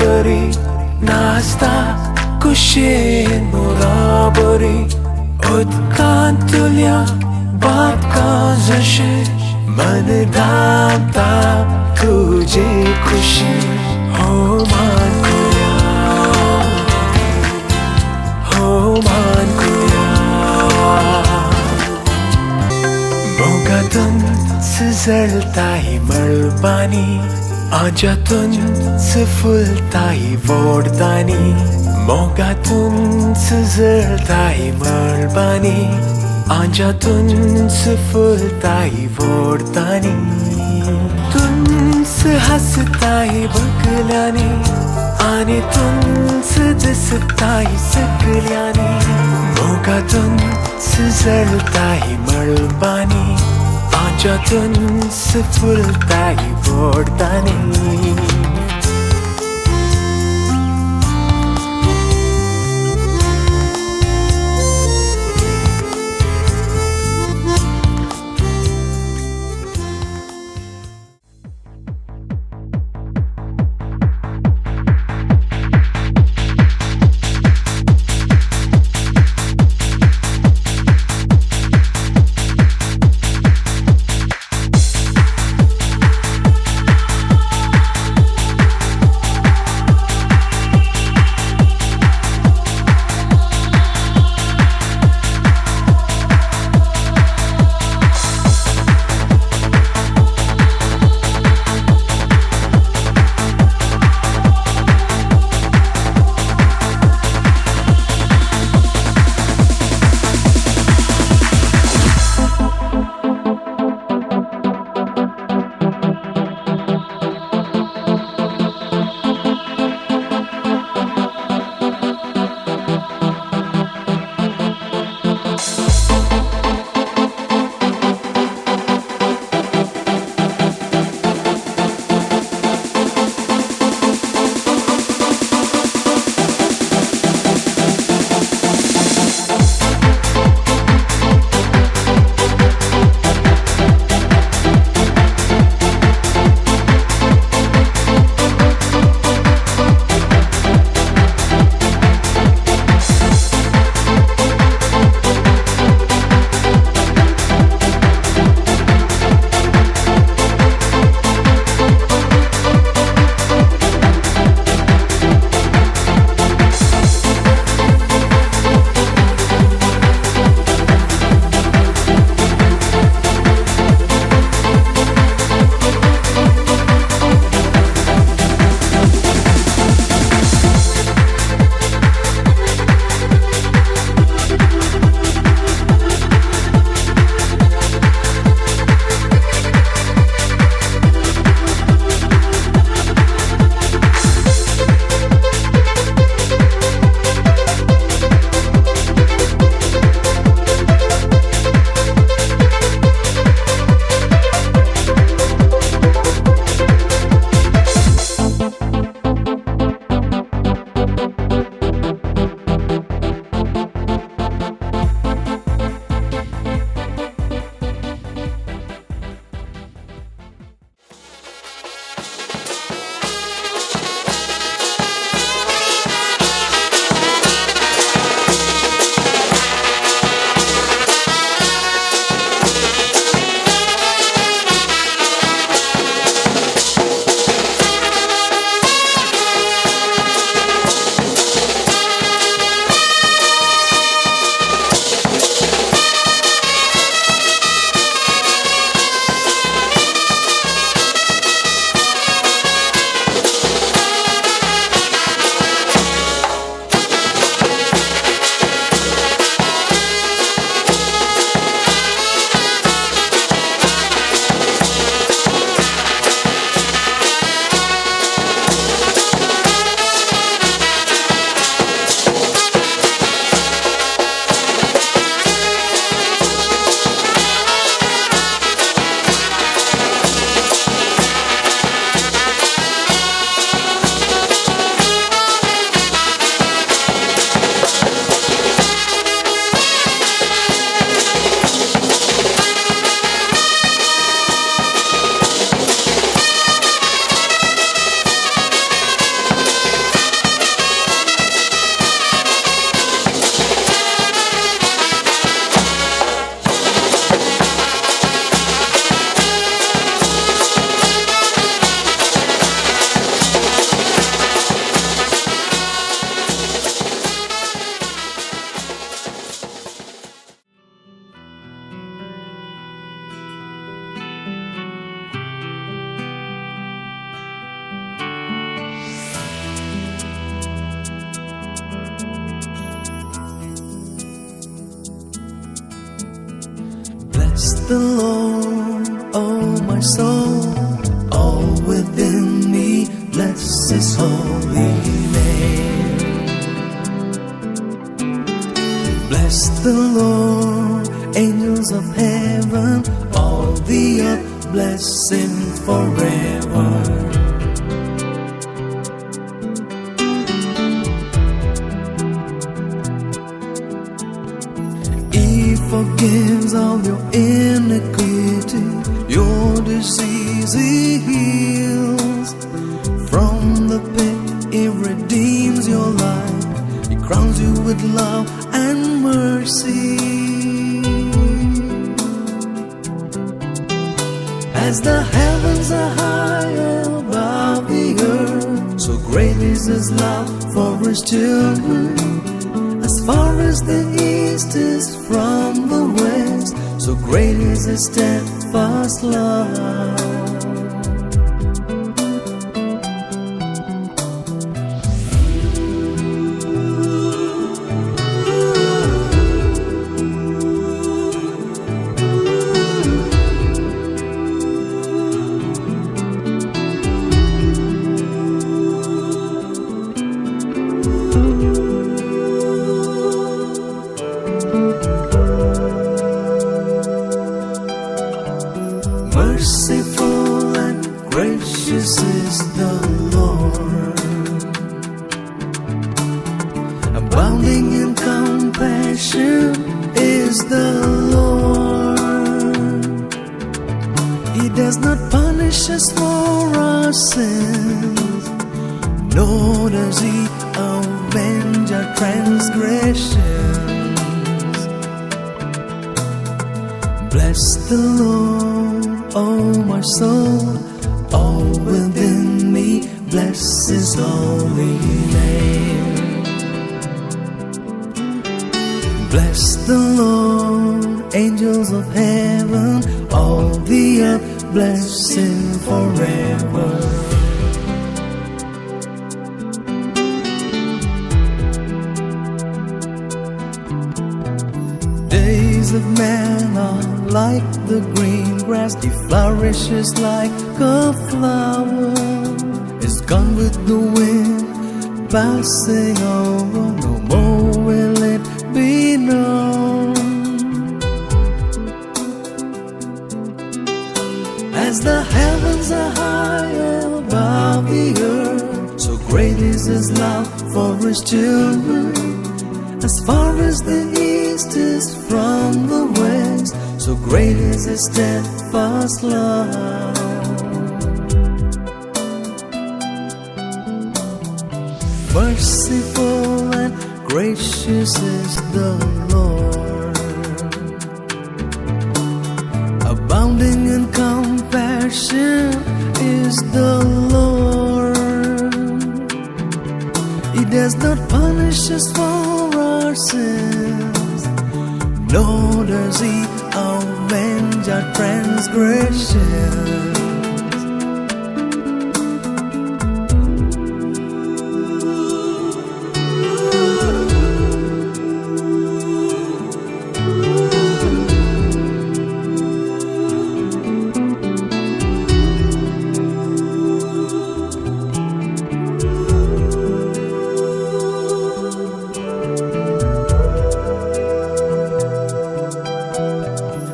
बरी नाचता कुशीन मुळा बरी उदकांतल्या बादकां जशें मन धांवता तुजी खुशी हो मानकुया हो मानकुया मोगातून सजळताय मळबांनी आज्यातून फुलताय व्हडदांनी मोगातून सजळताय मळबांनी आज्यातून फुलताय व्हडदांनी तुंस हसताय बगल्यांनी आनी तुंस दिसताय सगल्यांनी मोगातून सजळताय मळबांनी आज्यातून फुलताय व्हडदांनी the Lord, oh my soul, all within me, bless His holy name. Bless the Lord, angels of heaven, all the earth, bless Him forever. He forgives all your iniquity, your disease He heals. From the pit He redeems your life, He crowns you with love and mercy. As the heavens are high above the earth, so great is His love for His children. As far as the east is from the west, so great is His steadfast love. Merciful and gracious is the Lord, abounding in compassion is the Lord. He does not punish us for our sins, nor does He avenge our transgressions. Bless the Lord, oh my soul, all within me, bless His holy name. Bless the Lord, angels of heaven, all the earth, bless Him forever. Days of man are like the green grass, He flourishes like a flower. Is gone with the wind, passing over, no more will it be known. As the heavens are high above the earth, so great is His love for His children. As far as the east is from the west, so great is His steadfast love. Merciful and gracious is the Lord, abounding in compassion is the Lord. He does not punish us for our sins, nor does He avenge our transgressions.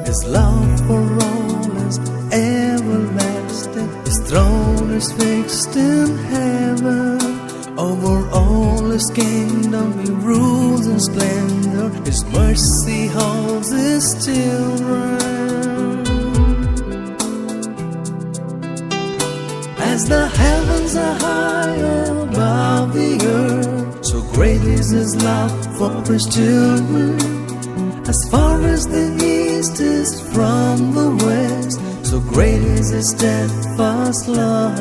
His love for all is everlasting, His throne is fixed in heaven. Over all His kingdom He rules in splendor, His mercy holds His children. As the heavens are high above the earth, so great is His love for His children. As far as the east is from the west, so great is His steadfast love.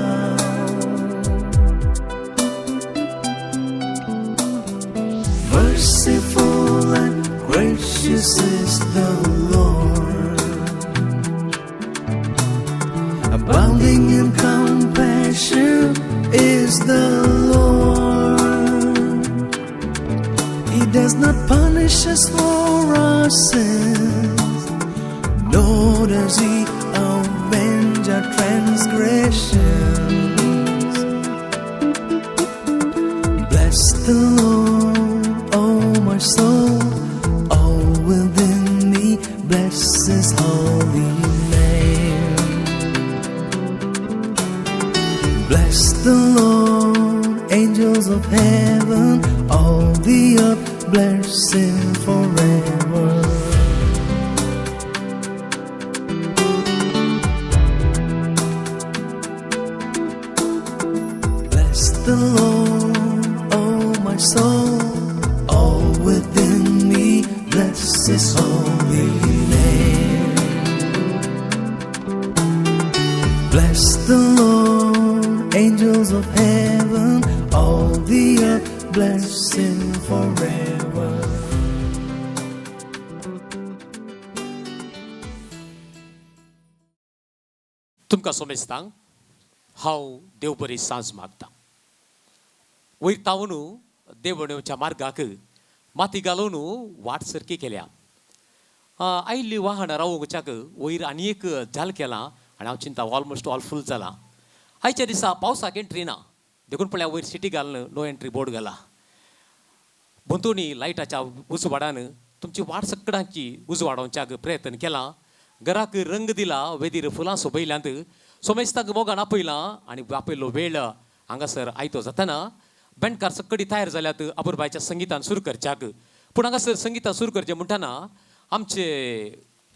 Merciful and gracious is the Lord, abounding in compassion is the Lord. He does not punish us for our sins, nor does He avenge our transgressions. Bless the Lord, oh my soul, all within me, bless His holy name. Bless the Lord, angels of heaven, all the earth, bless Him forever. Bless the Lord, oh my soul, all within me, bless His holy name. Bless the Lord, angels of heaven, all the earth, bless Him forever. तुमकां सोमेस्तांक हांव देव बरी सांज मागता. वयर तावन देवणेवच्या मार्गाक माती घालून वाट सरकी केल्या. आयिल्ली वाहनां रावोवच्याक वयर आनी एक जाल केला आनी हांव चिंता ऑलमोस्ट ऑल फूल जाला. आयच्या दिसा पावसाक एंट्री ना देखून पळय वयर सिटी घालून नो एंट्री बोर्ड घाला. बंतोनी लायटाच्या उजवाडान तुमची वाट सगळ्यांची उजवाडोवच्याक प्रयत्न केला. घराक रंग दिला, वेदीर फुलां सोबयल्यांत, सोमेस्ताक मोगान आपयलां आनी आपयलो वेळ हांगासर आयतो जातना बँडकार सकडी तयार जाल्यात अपुरबायच्या संगीतान सुरू करच्याक. पूण हांगासर संगीतान सुरू करचें म्हणटना आमचे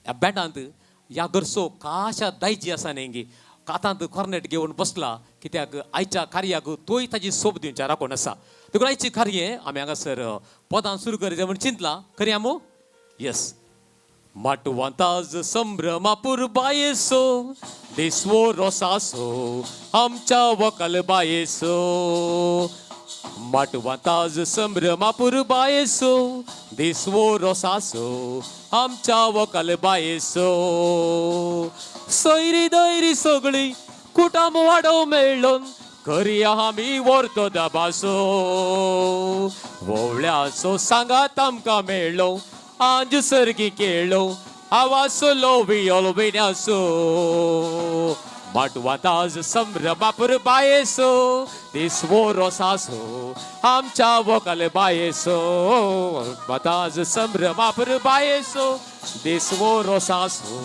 ह्या बँडांत ह्या गर्सो काशा दायजी आसा न्ही कातांत कॉर्नेट घेवन बसला कित्याक आयच्या कार्याक तोय ताजी सोब दिवच्या राखून आसा. देखून आयची कार्य आमी हांगासर पदां सुरू करचें म्हण चिंतलां. करया मो? येस. माटवांताज संभ्रमापूर बायेसो देसवो रोसासो आमच्या वकाल बायेसो. माटवांताज संभ्रमापूर बायेसो देसवो रोसासो आमच्या वकाल बायेसो. सोयरी दैरी सगळी कुटाम वाडो मेळ्ळोन करया आमी व्हरतो दाबासो. व्हवळ्याचो सांगात आमकां मेळ्ळो आंज सर्गी केळो आवासो वियोल विण्यासो. माटवांताज संभ्रमापूर बायेसो देसवो रोसासो आमच्या वकाल बायेसो. माटवांताज संभ्रमापूर बायेसो देसवो रोसासो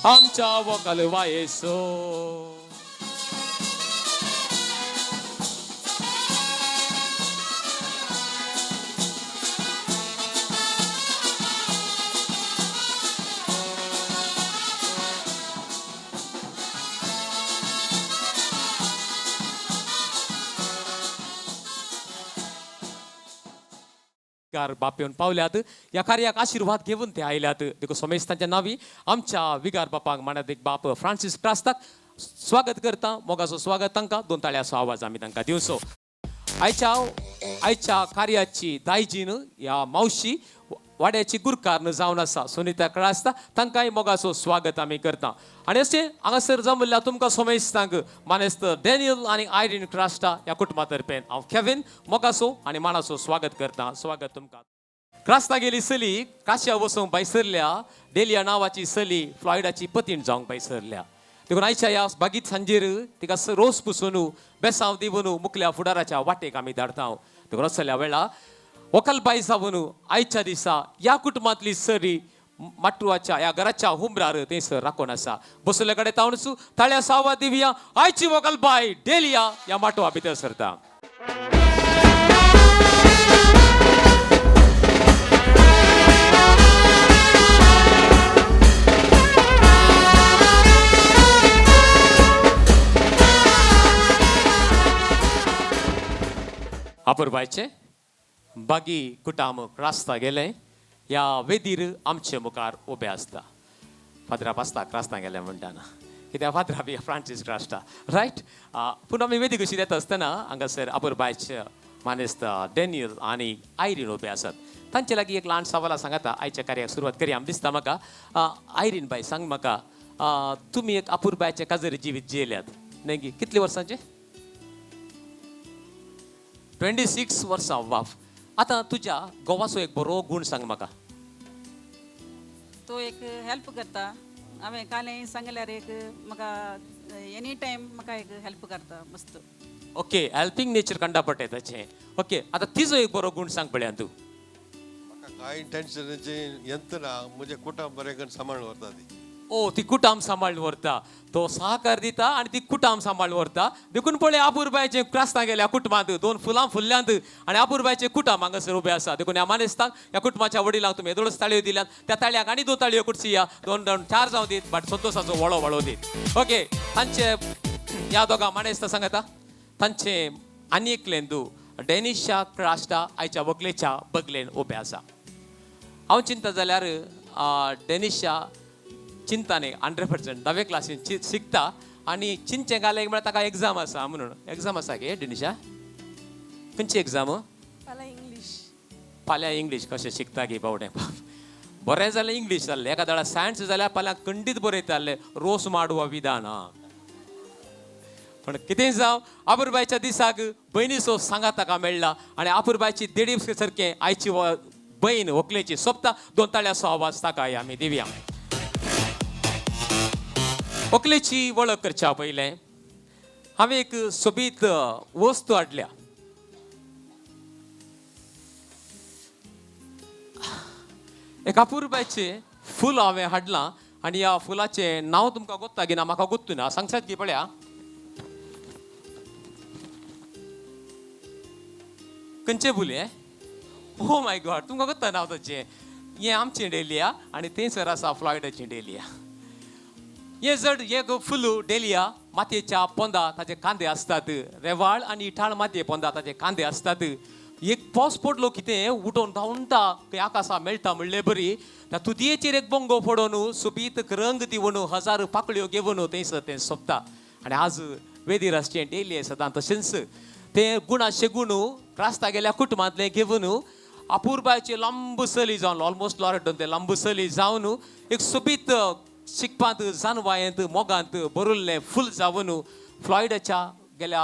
आमच्या वकाल बायेसो. बाप येवन पावल्यात. ह्या कार्याक आशिर्वाद घेवन ते आयल्यात. देखून सोमेस्तांच्या नांवी आमच्या विगार बापाक मानात एक बाप फ्रांसीस क्रास्ताक स्वागत करता. मोगाचो स्वागत तांकां. दोन ताळ्याचो आवाज आमी तांकां दिवचो. आयच्या कार्याची दायजीन ह्या मावशी वाड्याची गुरकार जावन आसा सुनीता क्रास्ता. तांकांय मोगाचो स्वागत आमी करता. आनी अशें हांगासर जमल्या तुमकां सोमेस्तांक मानेस्त डॅनियल आनी आयरीन क्रास्टा ह्या कुटुंबा तर्फेन हांव केविन मोगाचो आनी मानाचो स्वागत करता. स्वागत तुमकां. क्रास्ता गेली चली काश्या वचूंक भायर सरल्या. डेलिया नांवाची चली फ्लॉयडाची पतीण जावंक भायर सरल्या. देखून आयच्या ह्या बागीत सांजेर तिका रोस पुसून बेसांव दिवन मुखल्या फुडाराच्या वाटेक आमी धाडटा. देखून असल्या वेळा वकालबाई जावन आयच्या दिसा ह्या कुटुंबांतली सरी माटवाच्या ह्या घराच्या हुमरार थंयसर राखून आसा. बसले कडेन तावनच ताळ्या सावा दिवया. आयची वकालबाई डेलिया ह्या माटवा भितर सरता. अपुरबायचे बागी कुटाम क्रास्ता गेले ह्या वेदीर आमचे मुखार उबे आसता. फादरा पासता क्रास्ता गेले म्हणटाना कित्याक फादरा बी फ्रांसीस क्रास्टा रायट. पूण आमी वेदी कशी येता आसतना हांगासर अपुरबायचे मानेस्त डॅनियल आनी आयरीन उबे आसात. तांचे लागीं एक ल्हान सवाल सांगाता. आयच्या कार्याक सुरवात करया आमी दिसता म्हाका. आयरीन बाय सांग म्हाका तुमी एक अपुरबायचे काजर जिवीत जियेल्यात न्ही कितले वर्सांचे? 26 वर्सां. वाफ. आतां तुज्या घोवाचो एक बरो गूण सांग म्हाका. तो एक हेल्प करता हांवें कालें सांगल्यार एक म्हाका एनी टायम म्हाका एक हेल्प करता मस्त. ओके हेल्पिंग नेचर कंडा पडटा ताचें. ओके आतां तिजो एक बरो गुण सांग पळया तूं. म्हाका कांय टेन्शनाचें यंत ना, म्हजें कुटुंब बरें करून सांबाळून व्हरता ती. ओ ती कुटाम सांबाळून व्हरता, तो सहकार दिता आनी ती कुटाम सांबाळून व्हरता. देखून पळय आपुरबायचें क्रास्तां गेल्या कुटुंबांत 2 फुलां फुल्ल्यांत आनी आपुरबायचें कुटाम हांगासर उबें आसा. देखून ह्या मानेस्तांक ह्या कुटुंबाच्या वडिलांक तुमी येदोळस ताळयो दिल्यात. त्या ताळयाक आनी 2 ताळयो कुडची या 2 4 जावं दीत बट संतोशाचो वळो वळो दीत. ओके तांचे ह्या दोगां मानेस्तां सांगता तांचे आनी एक लेंदू डेनिशा क्रास्टा आयच्या व्हंकलेच्या बगलेन उबें आसा. हांव चिंता जाल्यार डेनिशा चिंताने 100% 9वे क्लासीन शिकता आनी चिंचे घाले म्हळ्यार ताका एग्जाम आसा म्हणून. एग्जाम आसा गे डेनिशा? खंयची एग्जाम? फाल्यां इंग्लीश कशें शिकता गे बावडे. बरें जालें इंग्लीश जाल्लें. एका दाडा सायन्स जाल्यार फाल्यां खंडीत बरयताले रोस माडवा विधान. पण कितें जावं आपुरबायच्या दिसाक भयणीचो सांगात ताका मेळ्ळा आनी आपुरबायची देडी सारकें आयची बहीण व्हंकलेची सोंपता. 2 ताळ्याचो आवाज ताका आमी दिवया. व्हंकलेची वळख करच्या पयलें हांवें एक सोबीत वस्तू हाडल्या. एक आपुरबायचें फूल हांवें हाडलां आनी ह्या फुलाचें नांव तुमकां गोत्ता की ना म्हाका गोत्तू ना. सांगशात की पळया. खंयचें फूल हें? ओ माय गॉड तुमकां गोत्ता नांव ताचें? हें आमचें डेलिया आनी थंयसर आसा फ्लॉयडाचें डेलिया. हे जड एक फूल डेलिया मातयेच्या पोंदा ताचे कांदे असतात. रेवाळ आनी इठाळ मातये पोंदा ताचे कांदे असतात. एक पावस पडलो कितें उठोवन धांवता खंय आकाशा मेळटा म्हणले बरी. त्या तुदयेचेर एक बोंगो फोडोन सोबीत रंग दिवन 1000 पाकळ्यो घेवन थंयसर तें सोंपता. आनी आज वेदिरासचें डेली सदां तशेंच तें गुणाशे गुण क्रास्ता गेल्या कुटुंबांतलें घेवन आपुरबायचे लांब सली जावन ऑलमोस्ट लॉरेटोन ते लांब सली जावन एक सोबीत शिकपांत जानवायेंत मोगांत भरुल्लें फूल जावन फ्लॉयडाच्या गेल्या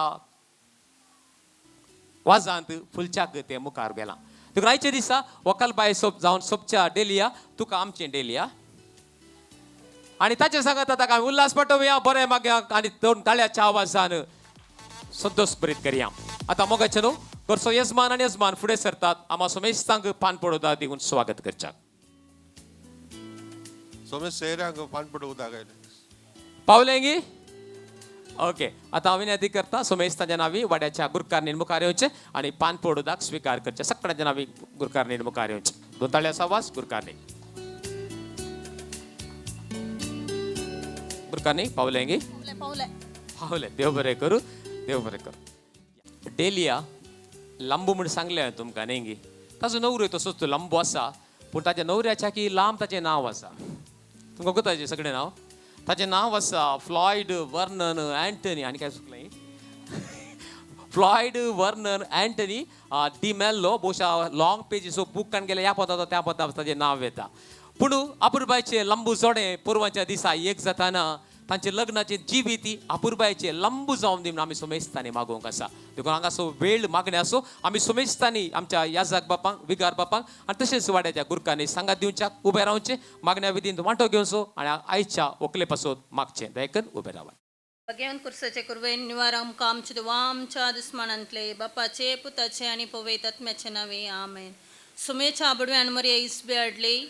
वाजांत फुलच्याक ते मुखार गेलां. देखून आयच्या दिसा व्हंकल बाय जावन सोबच्या डेलिया तुका आमचें डेलिया. आनी ताचे सांगता ताका उल्हास पटोवया बरें मागयाक आनी 2 ताळ्याच्या आवाजान संतोश बरीत करया. आतां मोगाचें न्हू घरचो येजमान आनी येजमान फुडें सरतात. आमा सोमेस्तांक पान पडोवता दिवन स्वागत करच्याक. सोमेश सेहऱ्यांक पान पडो उदक आयलें. पावलें गी? ओके आतां हांव विनंती करता सोमेस्तांच्या नांवी वाड्याच्या गुरकारनीन मुखार येवचें आनी पान पडोवदाक स्विकार करचें. सगळ्यांच्या नांवी गुरकारनीन मुखार येवचें. 2 ताळ्याचो आवाज गुरकारनी. गुरकारनी पावलें गी? पावलें. देव बरें करूं. देव बरें करूं. डेलिया लांबू म्हूण सांगलें हांवें तुमकां न्ही गी. ताजो नवरो तसोच लांबू आसा पूण ताच्या नवऱ्याच्या की लांब ताचें नांव आसा. तुमकां कोता ताचें सगळें नांव? ताचें नांव आसा फ्लॉयड वर्नन एंटनी. आनी काय चुकलें? फ्लॉयड वर्नन एंटनी डी मेल्लो. भोवशा लॉंग पेजीचो बूक काण गेल्या ह्या पोता त्या पोता ताचें नांव येता. पूण आपुरबायचें लांबू जोडें पोरवांच्या दिसा एक जाताना तांचे लग्नाची जिवीती आपुरबायचे लांबू जावन दी म्हणून आमी सोमेस्तांनी मागोवंक आसा. देखून हांगासो वेळ मागण्याचो आमी सोमेस्तांनी आमच्या याजाक बापांक विगार बापांक आनी तशेंच वाड्याच्या गुरकांनी सांगात दिवच्याक उबें रावचें. मागण्या विधीन वांटो घेवचो आनी आयच्या व्हंकले पासून मागचें. दयकन उबें रावा. भगवान कुर्साचे कुरवेन निवार आमकां आमच्या देवांच्या दुस्मानांतले बापाचे पुताचे आनी पवित्र आत्म्याचे नांवे आमेन. सुमेच्या आबडव्यान मरे इसबे हाडली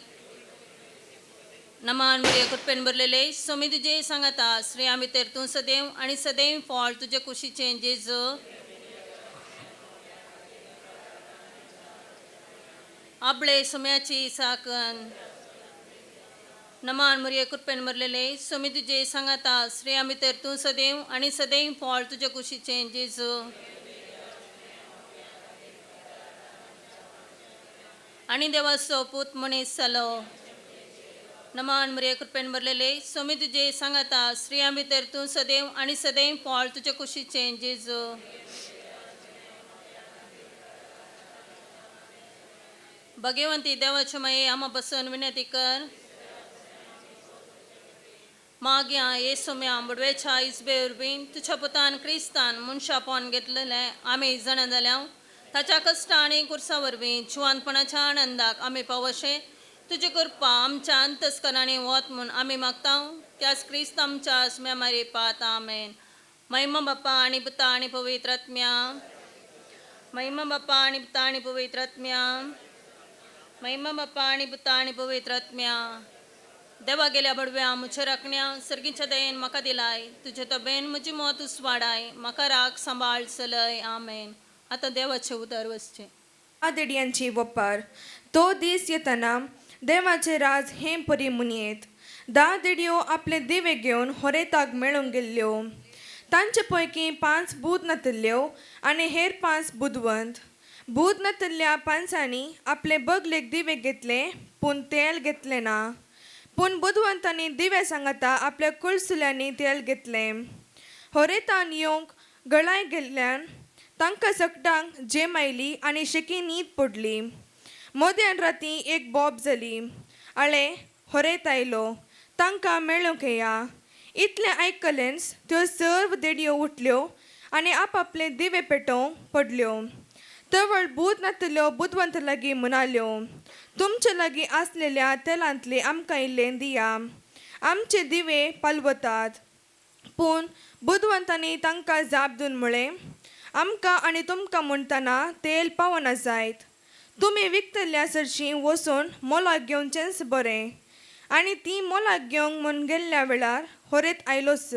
नमान मरे कुटपेन भरलेले सोमी तुजे सांगाता श्री आमी तर तूं सदैव आनी सदैव फळ तुजे कुशीचे जेज आबळे सोम्याची साकन नमान मरे कुटपेन भरलेले सोमी तुजे सांगाता श्री आमी तर तूं सदैव आनी सदैव फळ तुजे कुशीचे जेज आनी देवाचो पूत मनीस जालो नमान मरे कृपेन भरलेले सोमी तुजे सांगाता श्री आमी तर तूं सदैव आनी सदैव फळ तुजे कुशीचे जेज भगवंती देवाचे माये आमा बसून विनंती कर माग्या ये सोम्या बुडवेच्या इसबे उर्बीन तुझ्या पुतान क्रिस्तान मनशा पोवन घेतलेले आमी जाणा जाल्या ताच्या कश्ट आनी कुर्सा वरवीं जिवानपणाच्या आनंदाक आमी पावशे तुझी कृपा आमच्या अंतस्करणाने वत म्हणून आम्ही मागता त्याच क्रिस्त आमच्या स्मॅमारी पाहता आमेन. महिमा बाप्पा आणि पिता आणि पवित्र आत्म्या, महिमा बाप्पा आणि पिता आणि पवित्र आत्म्या, महिमा बाप्पा आणि पिता आणि पवित्र आत्म्या. देवा गेल्या बडव्या मुझे राखण्या सर्गीच्या दयेन म्हाका दिलाय, तुझे तबेन म्हजी मोत उसवाडाय, म्हाका राख सांबाळ चलय आमेन. आता देवाचे उदार वसचे. देडयांची वप्पार तो दीस येताना देवाचे राज हें परी मुनयेत. 10 देडयो आपले दिवे घेवन होरेताक मेळूंक गेल्ल्यो. तांचे पैकी 5 बूद नातिल्ल्यो आनी हेर 5 बुदवंत. बूद नातिल्ल्या 5 आपले बगलेक दिवे घेतले पूण तेल घेतले ना. पूण बुदवंतांनी दिवे सांगता आपल्या कुळसुल्यांनी तेल घेतले. होरेतान येवंक गळाय गेल्ल्यान तांकां सकटांक जेम आयली आनी शेकी न्हीद पडली. मोद्यान राती एक बॉब जाली. आळे होरेत आयलो, तांकां मेळूंक येया. इतलें आयकलेंच त्यो सर्व देडयो उठल्यो आनी आपआपले दिवे पेटोवंक पडल्यो. तवळ बूद नातिल्ल्यो बुदवंत लागीं म्हणाल्यो, तुमचे लागीं आसलेल्या तेलांतले आमकां इल्लें दिया, आमचे दिवे पालवतात. पूण बुदवंतांनी तांकां जाप दिवन म्हळें, आमकां आनी तुमकां म्हणटना तेल पावना जायत. तुमी विकतल्या सरशीं वचून मोलाक घेवचेंच बरें. आनी ती मोलाक घेवंक म्हूण गेल्ल्या वेळार होरेत आयलोच.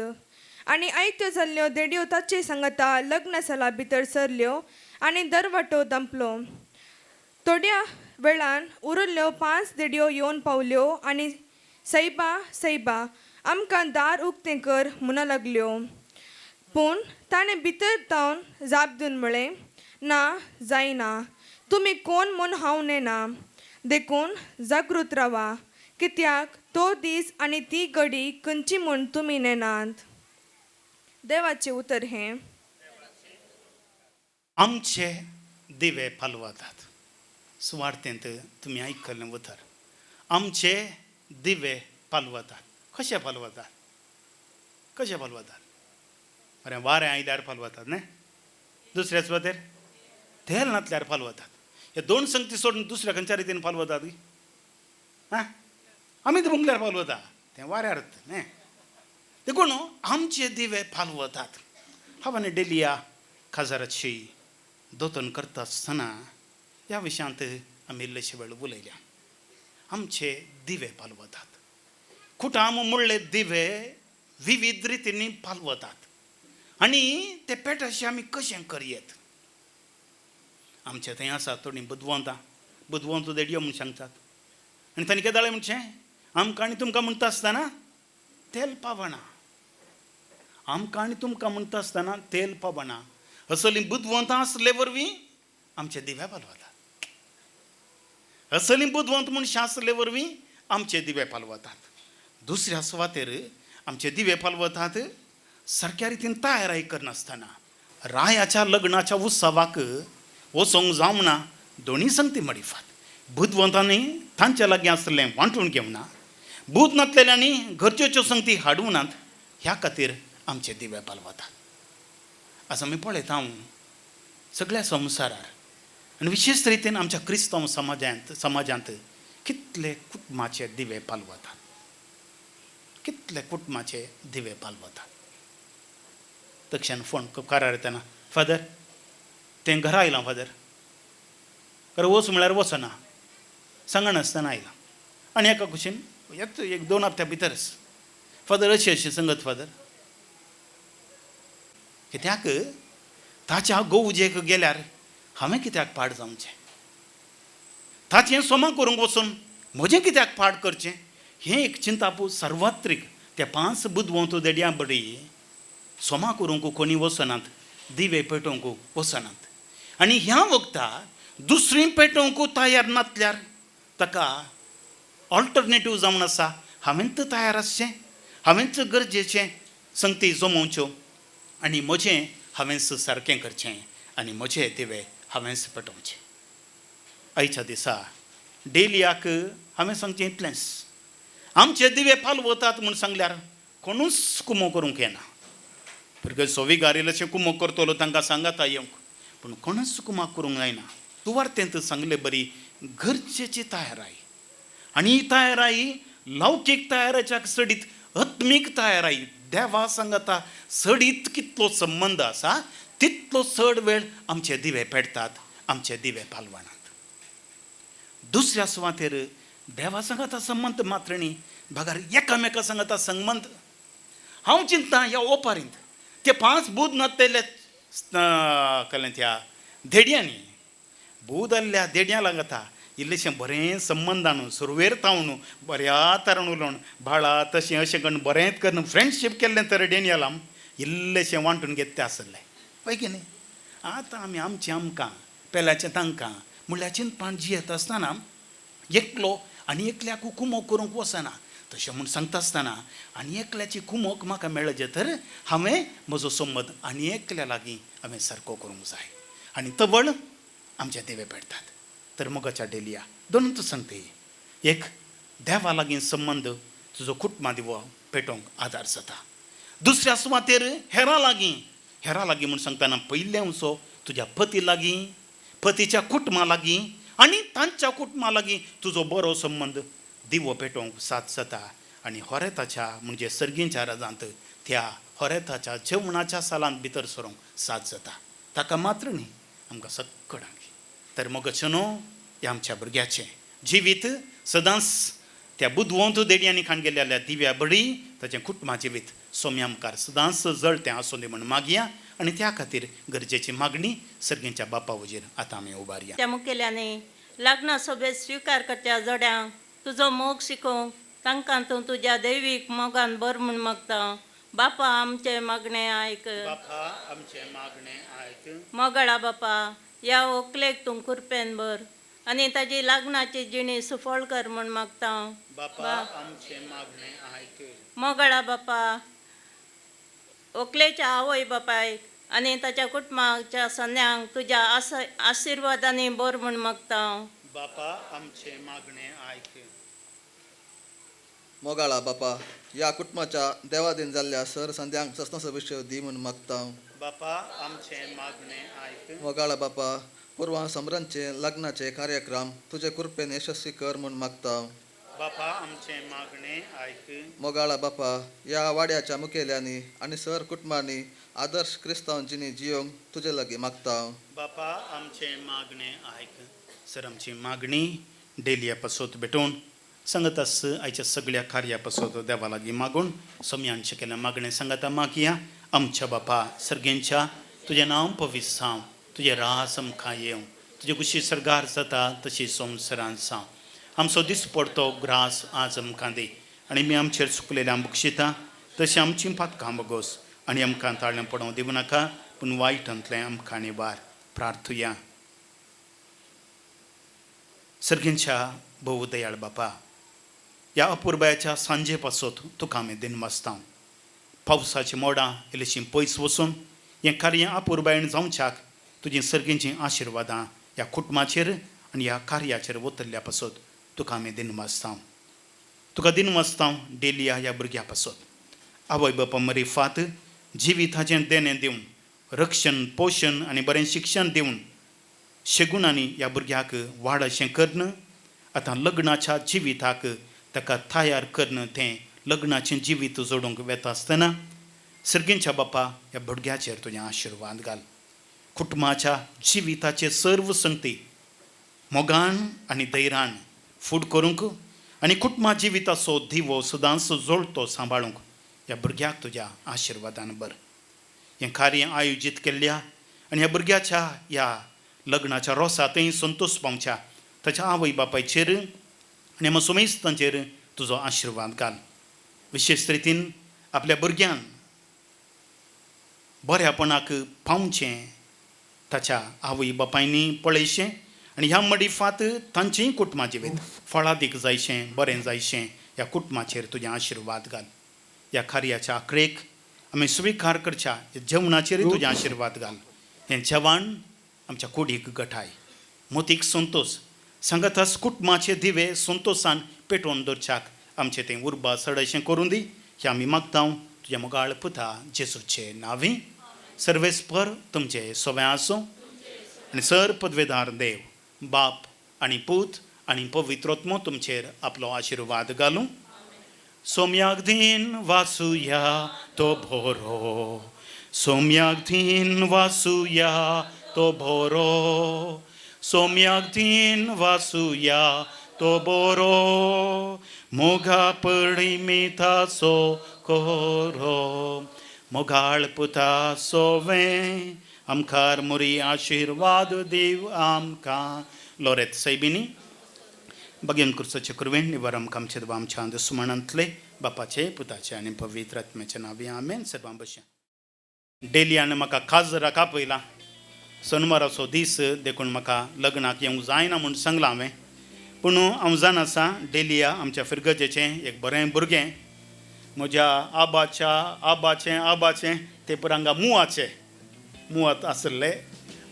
आनी आयत्यो जाल्ल्यो देडयो ताचे सांगता लग्नसाला भितर सरल्यो आनी दरवाटो दांपलो. थोड्या वेळान उरिल्ल्यो 5 देडयो येवन पावल्यो आनी सैबा सैबा आमकां दार उक्तें कर म्हणून लागल्यो. पूण ताणें भितर जावन जाप दिवन म्हळें, ना जायना, तुमी कोण म्हूण हांव नेना. देखून जागृत रावा, कित्याक तो दीस आनी ती घडी खंयची म्हूण तुमी नेनात. देवाचें उतर हें. आमचे दिवे पालवतात. सुवार्थेंत तुमी आयकल्लें उतर. आमचे दिवे पालवतात. कशे पालवतात? कशे पालवतात? बरें, वारें आयल्यार पालवतात न्ही. दुसऱ्या सुवातेर तेल नातल्यार पालवतात. हे 2 संगती सोडून दुसऱ्या खंयच्या रितीन पालवतात? आं, आमी बुंगल्यार पालवता, तें वाऱ्यार न्ही. देखून आमचे दिवे पालवतात. हांव आनी डेलिया खाजाराची दोतोन करता आसतना ह्या विशयांत आमी इल्लेशे वेळ उलयल्या. आमचे दिवे पालवतात. खुटाम मुळ्ळे दिवे विविध रितींनी पालवतात. आनी ते पेटाशे आमी कशें करयेत? आमचे थंय आसा थोडीं बुदवंत देडयो म्हूण सांगतात. आनी तांणी केदाळे म्हणचें, आमकां आनी तुमकां म्हणटा आसतना तेल पावना. आमकां आनी तुमकां म्हणटा आसतना तेल पावना. असलीं बुदवंतां आसले वरवीं आमचे दिवे पालवतात. असलीं बुदवंत मनशां आसले वरवीं आमचे दिवे पालवतात. दुसऱ्या सुवातेर आमचे दिवे पालवतात सारक्या रितीन तयाराय करनासतना. रायाच्या लग्नाच्या उत्सवाक वचोंक जावना दोनी संगती मडिफात. बुदवंतांनी तांच्या लागीं आसलें वांटून घेवना, बूद नातलेल्यांनी घरच्योच्यो संगती हाडूनात. ह्या खातीर आमचे दिवे पालवतात. आज आमी पळयता हांव सगळ्या संवसारार आनी विशेश रितीन आमच्या क्रिस्तांव समाजांत कितले कुटुंबाचे दिवे पालवतात. कितले कुटुंबाचे दिवे पालवतात. तक्षण फोन कारार येतना, फादर तें घरा आयलां फादर. खरें वच म्हळ्यार वचना, सांगनासतना आयलां. आनी एका कुशीन येत 1-2 हप्त्या भितरच, फादर अशी संगत फादर. कित्याक ताच्या गोवजेक गेल्यार हांवें कित्याक पाड जावचें? ताचें सोमा करूंक वचून म्हजें कित्याक पाड करचें? हें एक चिंतापू सार्वत्रीक. त्या 5 बुदवंत देडयां बडी सोमा करूंक कोणी वचनात, दिवे पेटोवंक वचनात. आनी ह्या वखदार दुसरीं पेटोवंक तयार नातल्यार ताका ऑल्टरनेटीव जावन आसा, हांवेंच तयार आसचें, हांवेंच गरजेचें संगती जमोवच्यो आनी म्हजें हांवेंच सारकें करचें आनी म्हजे दिवे हांवेंच पेटोवचें. आयच्या दिसा डेलियाक हांवें सांगचें इतलेंच. आमचे दिवे पालवतात म्हूण सांगल्यार कोणूच कुमो करूंक येना. भुरगे सोविगार इल्लेशें कुमो करतलो तांकां सांगाता येवंक, पूण कोणूच कुमाक करूंक जायना. सुवार्थेंत सांगलें बरी गरजेची तयाराय. आणि ही तयाराई लौकिक तयाराच्या सडीत आत्मीक तयाराई देवा सांगता सडीत कितलो संबंध आसा तितलो चड वेळ आमचे दिवे पेटतात, आमचे दिवे पालवणात. दुसऱ्या सुवातेर देवा सांगता संबंध मात्र न्ही, भागार एकामेका सांगता संबंध. हांव चिंतता ह्या ओपारींत ते 5 बूद नातेले कळ्ळें त्या देड्यांनी बूद आसल्या देड्यां लागता इल्लेशें बरें संबंद आणून सुरवेर तावून बऱ्या तरान उलोवन बाळा तशें अशें करून बरेंच करून फ्रेंडशीप केल्लें तर डेनियलाम इल्लेशें वांटून घेतलें आसलें पळय की न्ही. आतां आमी आमचें आमकां पेल्याचें तांकां म्हणल्यार चिंतपान जियेत आसतना एकलो आनी एकल्याक कुमोक करूंक वचना तशें म्हूण सांगता आसतना आनी एकल्याची कुमोक म्हाका मेळचे तर हांवें म्हजो संबंद आनी एकल्या लागीं हांवें सारको करूंक जाय आनी तवळ आमचे दिवे पेटतात. तर मोगाच्या डेलिया दोनूच सांगते एक देवा लागीं संबंद तुजो कुटुंबा दिवो पेटोवंक आदार जाता. दुसऱ्या सुवातेर हेरां लागीं म्हूण सांगतना पयलें वचो तुज्या पती लागीं पतीच्या कुटुंबा लागीं आनी तांच्या कुटुंबा लागीं तुजो बरो संबंद दिवो पेटोवंक साथ जाता. आनी होरेताच्या म्हणजे सर्गींच्या राजांत त्या होरेताच्या जेवणाच्या सालांत भितर सरोंक साथ जाता. ताका मात्र न्ही आमकां सक्कडांक. तर मोगचनो हे आमच्या भुरग्याचें जिवीत सदांच त्या बुदवंत देडयांनी खाण गेल्ल्या दिव्या बडी ताचें कुटुंबा जिवीत सोम्या मुखार सदांच जळटें आसूं दी म्हूण मागया. आनी त्या खातीर गरजेची मागणी सर्गींच्या बापा वजेर आतां आमी उबारया. त्या मुखेल्यानी लग्ना सभेत स्विकार करच्या जोड्यांक तुजो मोग शिकोवंक तांकां तूं तुज्या दैवीक मोगान बर म्हूण मागता. बापा आमचें मागणें आयक. बापा आमचें मागणें आयक. मोगाळा बापा ह्या व्हंकलेक तूं कुरपेन बर आनी ताजी लग्नाची जिणी सुफळ कर म्हूण मागता. बापा आमचें मागणें आयक. मोगाळा बापा व्हंकलेच्या आवय बापायक आनी ताच्या कुटुंबाच्या सन्यांक तुज्या आशिर्वादांनी बर म्हूण मागता. बापा आमचें मागणें आयक. मोगाळा बापा ह्या कुटुंबाच्या देवादीन जाल्ल्या सर संध्यांक सस्नसो विशय दी म्हूण मागता. बापा आमचें मागणें आयक. मोगाळा बापा पुरवां समरांचे लग्नाचे कार्यक्रम तुजे कृपेन यशस्वी कर म्हूण मागता. बापा आमचें मागणें आयक. मोगाळा बापा ह्या वाड्याच्या मुखेल्यांनी आनी सर कुटुंबांनी आदर्श क्रिस्तांव जिणी जियोंक तुजे लागीं मागता. बापा आमचें मागणें आयक. सर आमची मागणी डेलिया पासत भेटून सांगत आस आयच्या सगळ्या कार्या पासत देवा लागीं मागून सोम्यांचे केल्या मागणें सांगता मागया. आमच्या बापा सर्गेंच्या तुजें नांव पवित्र जावं, तुजें रास आमकां येवं, तुजी कुशी सरगार जाता तशी संवसारांत जावं. आमचो दीस पडतो ग्रास आज आमकां दी आनी मी आमचेर चुकलेल्या बक्षिता तशें आमची पातकां बगोस आनी आमकां ताळ्ळें पडोवंक दिवं नाका पूण वायटांतलें आमकां निवार. प्रार्थुया. सर्गींच्या भोव दयाळ बापा ह्या अपुर्बाच्या सांजे पासत तुका आमी दिनवासता. पावसाची मोडां इल्लीशीं पयस वचून हें कार्य अपुर्बायेन जावच्याक तुजीं सर्गींचीं आशिर्वादां ह्या कुटुंबाचेर आनी ह्या कार्याचेर वतल्ल्या पासत तुका आमी दिनवासता. तुका दिनवासता डेलिया ह्या भुरग्या पासत आवय बापा मरी फात जिविताचें देणें दिवन रक्षण पोशण आनी बरें शिक्षण दिवन शेगुणांनी ह्या भुरग्याक वाड अशें करन आतां लग्नाच्या जिविताक ताका तयार करन तें लग्नाचें जिवीत जोडूंक वेता आसतना सर्गींच्या बापा ह्या भुरग्याचेर तुजें आशिर्वाद घाल. कुटुंबाच्या जिविताचे सर्व संगती मोगान आनी धैर्यान फूड करूंक आनी कुटुंबा जिविताचो दिवो सदांच जोडतो सांबाळूंक ह्या भुरग्याक तुज्या आशिर्वादान बर. हें कार्य आयोजीत केल्ल्या आनी ह्या भुरग्याच्या ह्या लग्नाच्या रोसांतय संतोश पावच्या ताच्या आवय बापायचेर आनी मसुमेस्तांचेर तुजो आशिर्वाद घाल. विशेश रितीन आपल्या भुरग्यांक बऱ्यापणाक पावचें ताच्या आवय बापायनी पळयचें आनी ह्या मडीफात तांचेंय कुटुंबा जिवीत फळादीक जायचें बरें जायचें ह्या कुटुंबाचेर तुजें आशिर्वाद घाल. ह्या कार्याच्या आंकडेक आमी स्विकार करच्या जेवणाचेरय तुजें आशिर्वाद घाल. हें जेवण आमच्या कुडीक घटाय मोतीक संतोश सांगातास कुटुंबाचे दिवे संतोशान पेटोवन दवरच्याक आमचें तें उर्बा चड अशें करून दी. हें आमी मागता तुज्या मोगाळ पुता जेसूचे नांवी. सर्वेस्पर तुमचें सोवें आसूं आनी सर पदवेदार देव बाप आनी पूत आनी पवित्रोत्मो तुमचेर आपलो आशिर्वाद घालूं. सोम्याक दिन वासुया तो भोरो, सोम्याक दिन वासुया तो भोरो, सोम्याक दिन वासुया तो बोरो, मोगा पडी मिता सो कोरो, मोगाळ पुता सोवे आमकां मुरी आशिर्वाद दिव आमकां. लोरेत सैबिनी बगेन कुर्साचे कुरवेन निवार आमकां आमचे देवा आमच्या दुस्मनांतले बापाचे पुताचे आनी पवित्र आत्म्याचे नांवी आमेन. सर्वां भशेन डेलियान म्हाका काजराक आपयला. सोनवाराचो दीस देखून म्हाका लग्नाक येवंक जायना म्हूण सांगलां हांवें. पूण हांव जाण आसा डेलिया आमच्या फिरगजेचें एक बरें भुरगें. म्हज्या आबाचें आबाचें ते पुरांगा मुवात आसले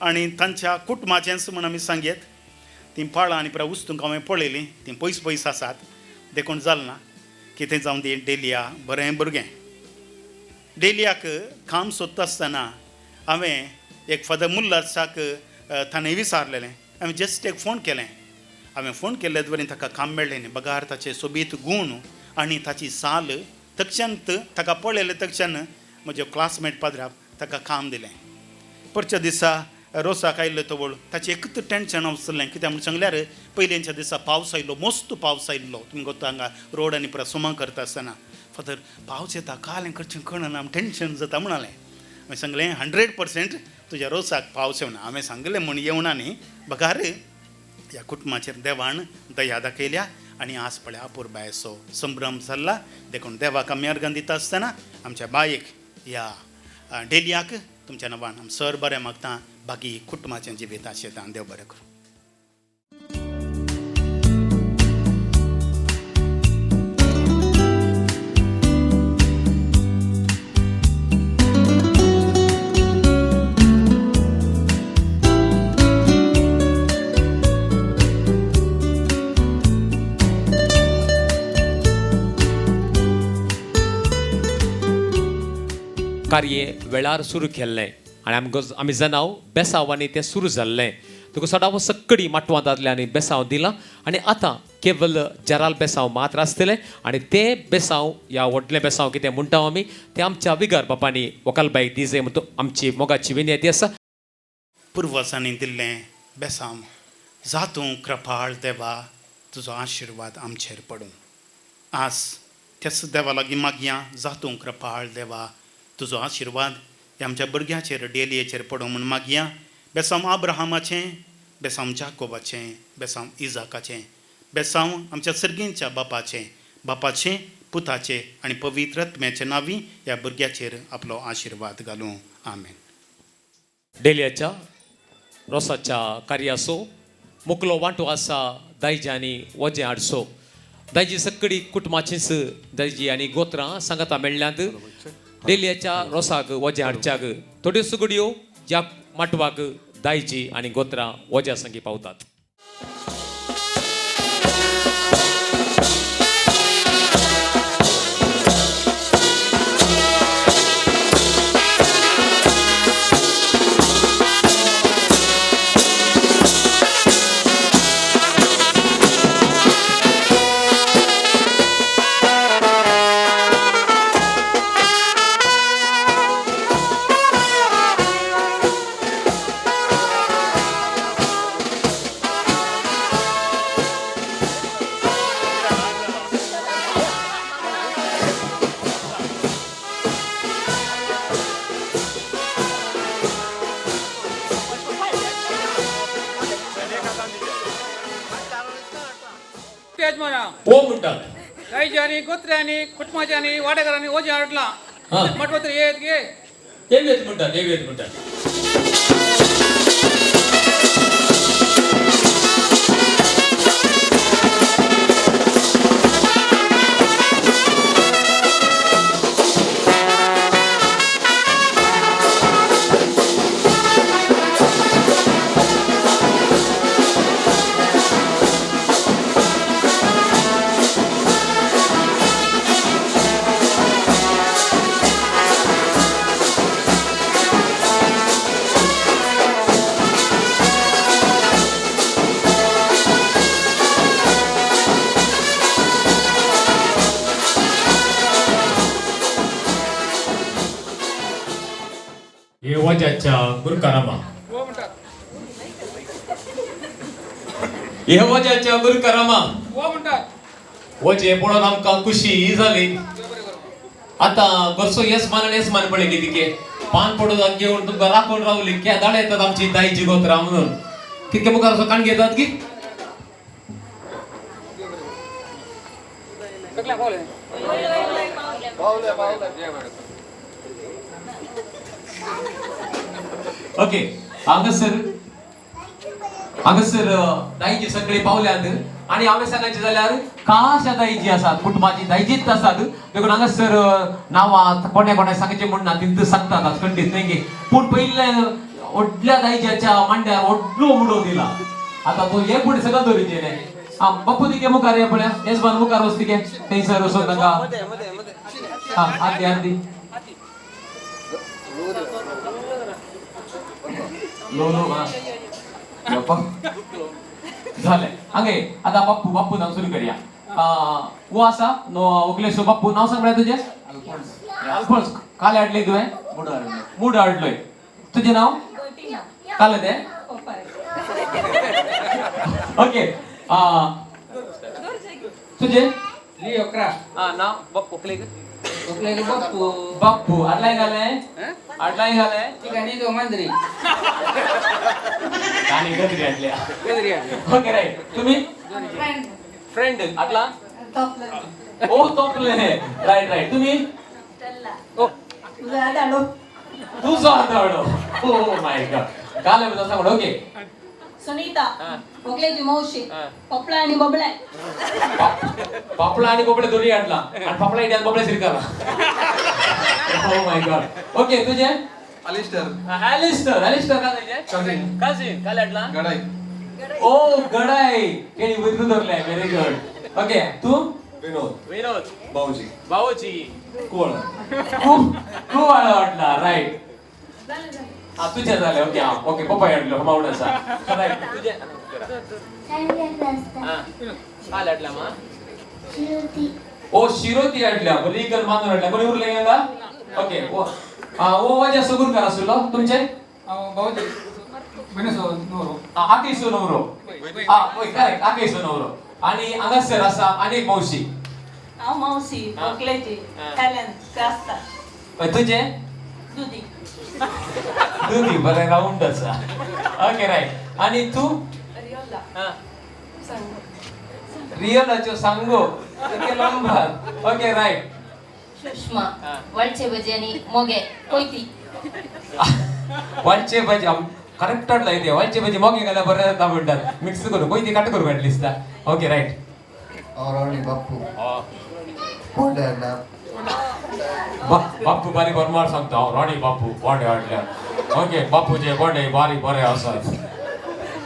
आनी तांच्या कुटुंबाचेंच म्हूण आमी सांगयत. तीं पाळां आनी पुरा उस्तूंक हांवें पळयलीं. तीं पयस आसात देखून जालना कितें जावन ती डेलिया बरें भुरगें. डेलियाक काम सोदता आसतना हांवें एक फादर मुल्लासाक ताणें विचारलेलें. हांवें जस्ट एक फोन केलें. हांवें फोन केल्ले वरी ताका काम मेळ्ळें न्ही. बगार ताचे सोबीत गूण आनी ताची साल तक्षणांत ताका पळयलें तक्षण म्हजे क्लासमेट पाद्राक ताका काम दिलें. परच्या दिसा रोसाक आयिल्लो तवळ ताचें एकच टेन्शन आसलें. कित्याक म्हण सांगल्यार पयलींच्या दिसा पावस आयिल्लो, मस्त पावस आयिल्लो. तुमी गोता हांगा रोड आनी पुरा सुमां करता आसतना फादर पावस येता कालें करचें कळना टेन्शन जाता म्हणालें. हांवें सांगलें 100% तुज्या रोसाक पावस येवना. हांवें सांगलें म्हूण येवना न्ही. बगार ह्या कुटुंबाचेर देवान दया दाखयल्या आनी आज पळय अपुरबायेचो संभ्रम जाल्ला. देखून देवाक आमी अर्गां दिता आसतना आमच्या बायेक ह्या डेलियाक तुमच्या नांवान आमी सर बरें मागता. बाकी कुटुंबाचें जिवीत आशेता. देव बरें करूं. कार्य वेळार सुरू केल्लें आनी आमी जाणाव बेसांवांनी तें सुरू जाल्लें. तुका सडाव सक्कडी माटवां दादल्यांनी बेसांव दिलां आनी आतां केवल जराल बेसांव मात्र आसतलें. आनी तें बेसांव ह्या व्हडलें बेसांव कितें म्हणटा आमी तें आमच्या विगार बापांनी वकालबाईक दिजे म्हणून आमची मोगाची विनंती आसा. पुर्वजांनी दिल्लें बेसांव जातूं कृपाळ देवा तुजो आशिर्वाद आमचेर पडूं. आज त्याच देवा लागीं मागया जातूं कृपाळ देवा तुजो आशिर्वाद हे आमच्या भुरग्याचेर डेलियेचेर पडूं म्हूण मागया. बेसांव आब्राहामाचें, बेसांव जाकोबाचें, बेसांव इजाकाचें, बेसांव आमच्या सर्गींच्या बापाचें पुताचें आनी पवित्र आत्म्याच्या नांवी ह्या भुरग्याचेर आपलो आशिर्वाद घालूं. आमेन. डेलियाच्या रोसाच्या कार्याचो मुखलो वांटो आसा दायजी आनी वजें हाडचो. दायजी सक्कडी कुटुंबाचीच दायजी आनी गोत्रां सांगाता मेळ्ळ्यांत. डेलियाच्या रोसाक वजें हाडच्याक थोड्यो सुगड्यो ज्या माटवाक दायजी आनी गोत्रां वज्या संगी पावतात. हो म्हणटात दायजांनी गोत्र्यांनी कुटुंबाच्यांनी वाडेकारांनी ओजे हाडला. हां. मटवत्र येत गे येवेत म्हणटात. यहोवाच्या गुरुकारामा हो म्हणतात यहोवाच्या गुरुकारामा हो म्हणतात वजे पळोवन आमकां खुशी जाली आता कसो येस मान पडले कितके पान पडून घेऊन तुमकां राखून रावली क्या दाडे येतात आमची दाईची गोत्रा म्हणून कितके मुखार असो काण घेतात की सगळ्या पावले ओके हांगासर दाईची सगळे पावल्यात आणि हांवें सांगायचे जाल्यार काशा दाई जी आसात कुटुंबाची दाईजीच आसात देखून हांगासर नांवां कोणे कोणे सांगचे म्हणना तिंत सांगतात खंडीत नाही पूण पयले व्हडल्या दाईच्याच्या मांड्यार व्हडलो मुडो दिला आता तो हे पुढे सगळं दोरीचे न्ही बापू तिके मुखार ये पळय येसबान मुखार वच तिके थंयसर वचून ताका आदी आदी झाले हांगे आता बाप्पू नाव सुरू करूया वो आसा नो ओकलेसो बाप्पू नाव सांग तुझे अल्फोन्स काल हाडले तुवें मूड हाडलोय तुझे नाव काल ते ओके तुझे लिओ क्रास नाव बाप्पू बाप्पू बाप्पू हाडलाय घाले ठिकाणी जो मंदिरी आणि गजरी हाडल्या केंद्रीय ओके राईट तुम्ही फ्रेंड हाडला ओ तोपले राईट तुम्ही तुझा आदाडो ओ माय गॉड काल बद्दल सांगू ओके सुनीता ओकलेची मावशी पपळा आणि बबळे पापळा आणि बोबडे दोन्ही हाडला आणि पापळा इंडियात बोबडे सिरकाला ओ माय गॉड ओके तुझे अलिस्टर का तुझे काजीन काल हाडला गडाई ओ गडाई केणी विरुद्ध धरले व्हेरी गुड ओके तू विनोद भाऊजी कोण खूप वाटला राईट तुझे झाले ओके ओके पप्पा हाडलो मावडाचा राईट तुझे काल हाडला मा ओ शिरोती हाडल्या लीगल मानून हाडल्या कोणी उरले गेला ओके ओ वजा सगुर करा सुलो तुमचे भाऊजी बनेसो नोरो आकेसो नवरो ओय करेक्ट आकेसो नवरो आणि हांगासर आसा आनी मावशी हांव मावशी ओकलेची हेलेन क्रास्ता तुझे दुदी दुधी बरे राऊंड आसा ओके राईट आणि तू रिअलाचो सांगो इतके लंबार ओके राईट सुषमा वळचे भजी आणि मोगे कोयती वालचे भाजी करेक्ट हाडला इथे वालचे भाजी मोगे घाल्या बरे जाता म्हणटात मिक्स करून कोयती काट करून काडली दिसता ओके राईट बाप्पू बाप्पू बारी बरमार सांगता हांव राणी बाप्पू कोंडे हाडल्या ओके बापूचे कोंडे बारी बरे आसात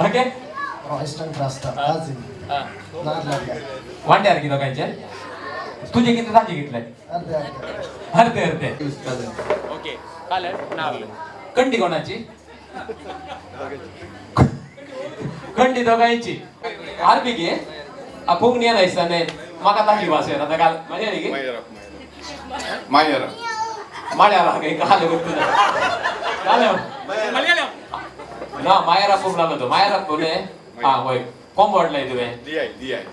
ओके वांड्यार किलो कांयचे तुझे किती ताजे घेतले अर्धे ओके काल नागले कंडी कोणाची कंडी दोगांची आरबी घे कोंकणी नायसताने म्हाका ताकी भास येना आता काल माझ्या गे माळ्यारा काही काल बघतो काल ना मायरा खूप लागतो मायरा कोणे हा होय कोंब वाटलाय तुवें दियाय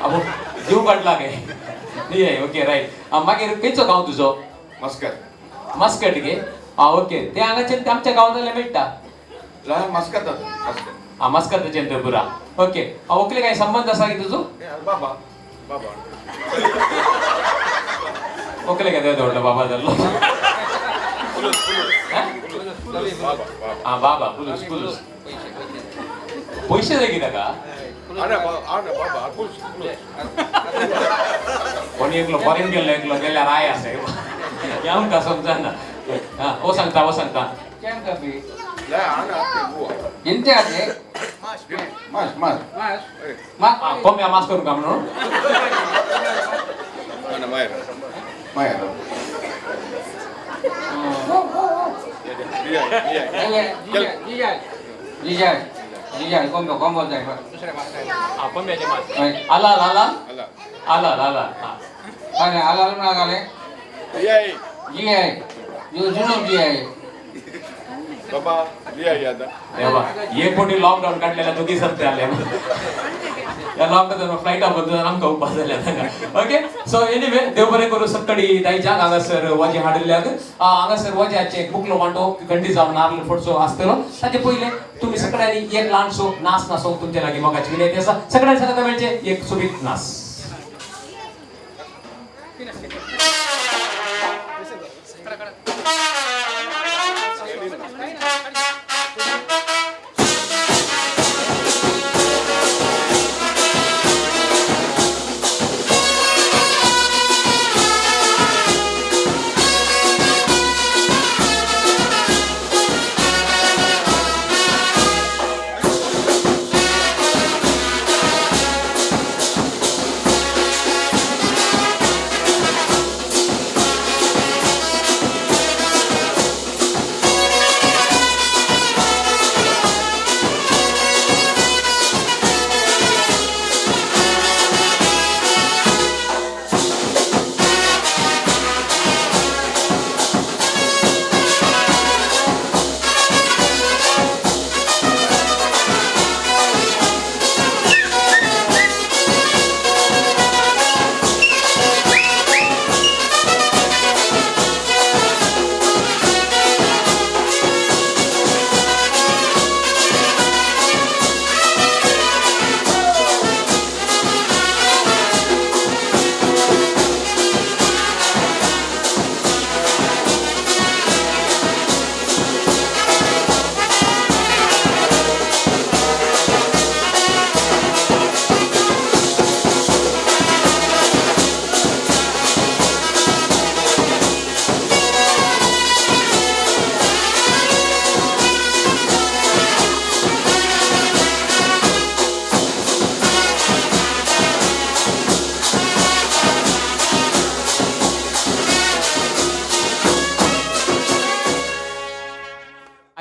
अबो जीव काडला काय दियाय ओके राईट मागीर खंयचो गांव तुजो मस्कट गे ओके ते हांगाचे आमच्या गांवांत जाल्यार मेळटा मस्कत चंद्रपुरा ओके ओकले काय संबंध आसा की तुजो ओकले काय तें व्हडलो बाबा जाल्लो बाबा पुलूस पैसे जाय कित्याक कोणी एकलो फॉरेन गेल्लो गेल्यार आय आसा हें आमकां समजना ओ सांगता ಎಂತೆ ಆದ್ರೆ कोंब्या मास करूं का म्हणून जिजाय कोंबो जाय कोंब्याचे मास आला अरे आला ना गाले जियाय यो जुनो जियाय बाबा लिया आता एक कोटी लॉकडाऊन काढलेल्या दोघी सरते आल्या या लॉकडाऊन फ्लाईट बद्दल आमकां उपास जाल्या ओके सो एनीवे देव बरें करूं सकाळी दायच्या हांगासर वजे हाडिल्ल्याक हांगासर वज्याचे बुकलो मांडो गंडी जावन नारळ फोडचो आसतलो ताचे पयले तुम्ही सगळ्यांनी एक ल्हानसो नाच नाचोवंक तुमचे लागीं मोगाची विनंती आसा सगळ्यांनी सांगता मेळचे एक सुबीत नाच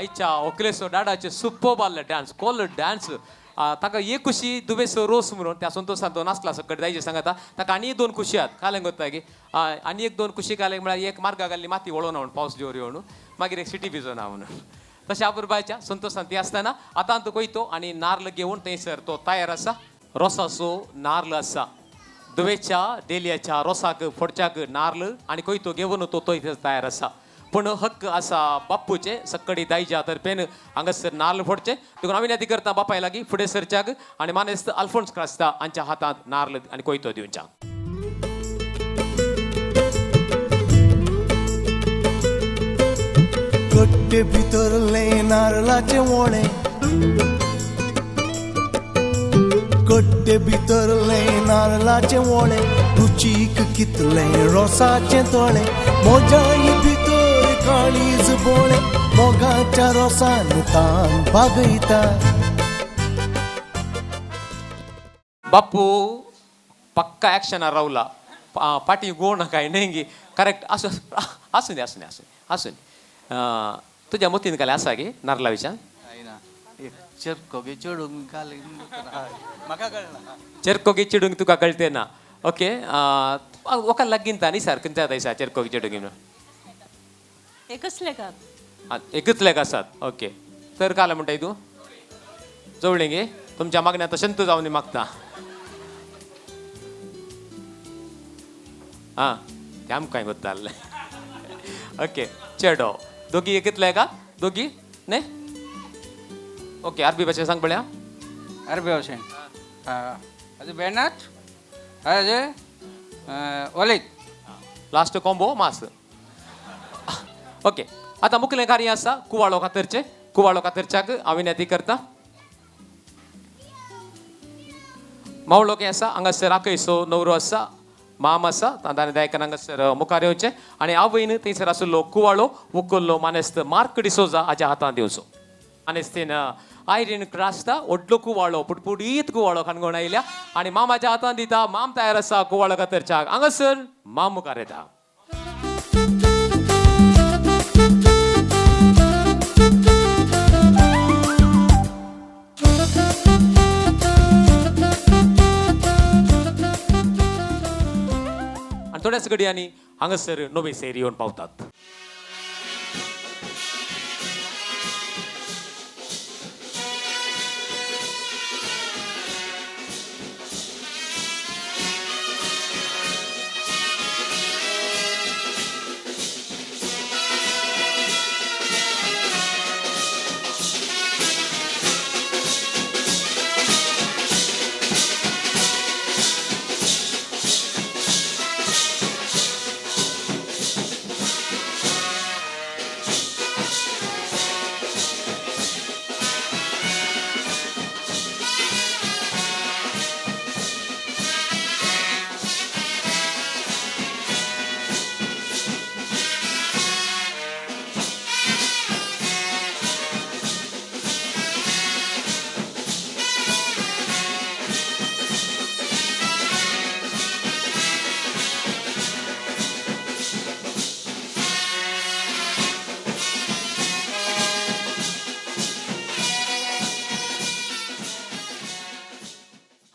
आईच्या ओकलेसो डाडाचे सुपर बाल्ले डान्स कोल डान्स ताका एक खुशी दुबेसो रोस म्हणून त्या संतोषान तो नाचला सकट जायचे सांगता ताका आनी दोन खुशी आहात काले गोता की आनी एक दोन खुशी काले म्हळ्यार एक मार्गा घाल्ली माती वळोना म्हणून पावस जोर येवन मागीर एक सिटी भिजोना म्हणून तशें आपुरबायच्या संतोषान ती आसतना आतां तो वयतो आनी नारळ घेवन थंयसर तो तयार आसा रोसाचो नारळ आसा दुवेच्या डेलियाच्या रोसाक फोडच्याक नारळ आनी कोयतो घेवन तो थंय तयार आसा पण हक्क असा बापूचे सक्कडी दायच्या तर्फेन हांगासर नारळ फोडचे देखून विनंती करता बापाय लागीं फुडें सरच्याक आनी मानेस्त अल्फोन्स क्रास्ता हांच्या हातांत नारळ आनी कोयतो दिवच्या कट्टे भितरले नारळाचे वोणे कट्टे भितरले नारळाचे वोणे रुचीक कितले रोसाचे तोळे मोजाई भितर काळीज बोळे मोगाच्या रोसान तान भागयता बापू पक्का ऍक्शनार रावला पाटी गोण काय नेंगी करेक्ट आसून दे तुज्या मतीन काले आसा गे नारळा विचार चेपकोगे चेडूंक घाल म्हाका कळना चेरकोगी चिडूंक तुका कळते ना ओके वका लागीन न्ही सर खंयच्या थंयसा चेरकोगी चिडूंक एकच लेखात एकच लेख आसात ओके तर काल म्हणटाय तूं जवळीं गे तुमच्या मागण्या आतां शंत जावन मागता ते आमकां कांय कोत्ताले ओके चेडो दोगी एकच लेखा दोगी न्ही ओके आरबी भाशेन सांग पळया अरबी भाशेन अजे बेनात अजे ओलीत लास्ट कॉम्बो मास ओके आता मुखेल कार्य आसा कुवाळो कातरच्याक हांव विनंती करता मावळो के आसा हांगासर आकयसो नवरो आसा माम आसा तांणी दायकान हांगासर मुखार येवचें आनी आवयन थंयसर आशिल्लो कुवाळो उखल्लो मानेस्त मार्क डिसोजा हाच्या हातांत दिवचो मानेस्तीन आयरीन क्रास्ता व्हडलो कुवाळो पुटपुडीत कुवाळो खानगोण आयल्या आनी मामाच्या हातांत दिता माम तयार आसा कुवाळो कातरच्याक हांगासर माम मुखार येता थोड्याच घडयांनी हांगासर नवे सैर येवन पावतात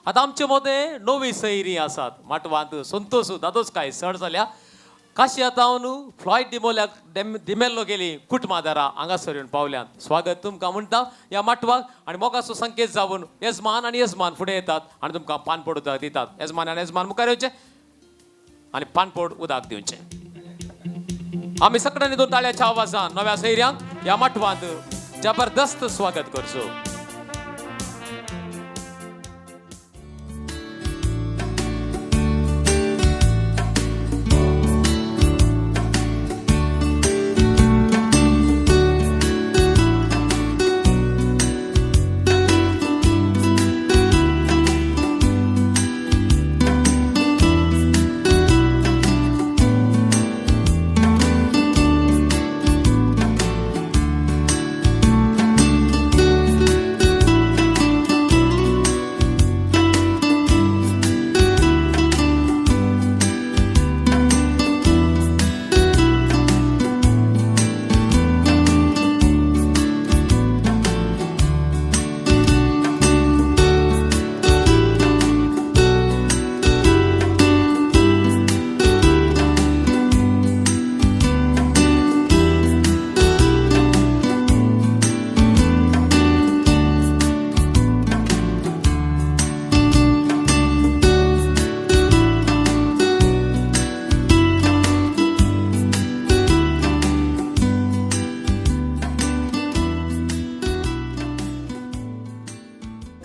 आता आमचे मध्ये नवी सैरी आसात माटवांत संतोष दादोस काय सण जाल्या काशी आता फ्लायट दिमेल्लो गेली कुटमादारा हांगासर येवन पावल्यात स्वागत तुमकां म्हणटा ह्या माटवाक आनी मोगाचो संकेत जावन येजमान आनी येजमान फुडें येतात आनी तुमकां पानपोड उदक दितात येजमान आनी येजमान मुखार येवचे आनी पानपोड उदक दिवचें आमी सगळ्यांनी दोन ताळ्याच्या आवाजान नव्या सैऱ्यांक ह्या माटवांत जबरदस्त स्वागत करचो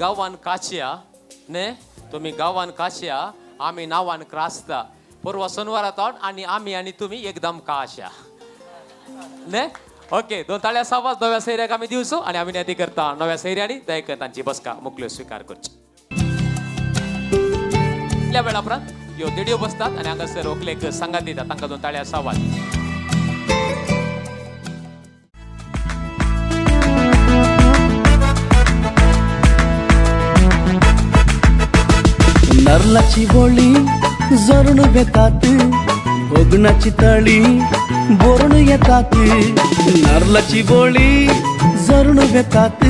गांवान काशया ने तुम्ही गांवान काशया आमी नांवान क्रास्ता परवा शनिवार येतात आनी आमी आनी तुमी एकदम काशया ने ओके दोन ताळ्या सावाज नव्या सैऱ्याक आमी दिवचो आनी आमी नेती करता नव्या सैऱ्यांनी दयक तांची बसका मुखल्यो स्वीकार करची इतल्या वेळा उपरांत ह्यो देडयो बसतात आनी हांगासर व्हंकलेक सांगात दितात तांकां दोन ताळ्या सावाज नारळाची बोळी जरून येतात भोगणाची तळी बोरून येतात नारळाची बोळी जरून येतात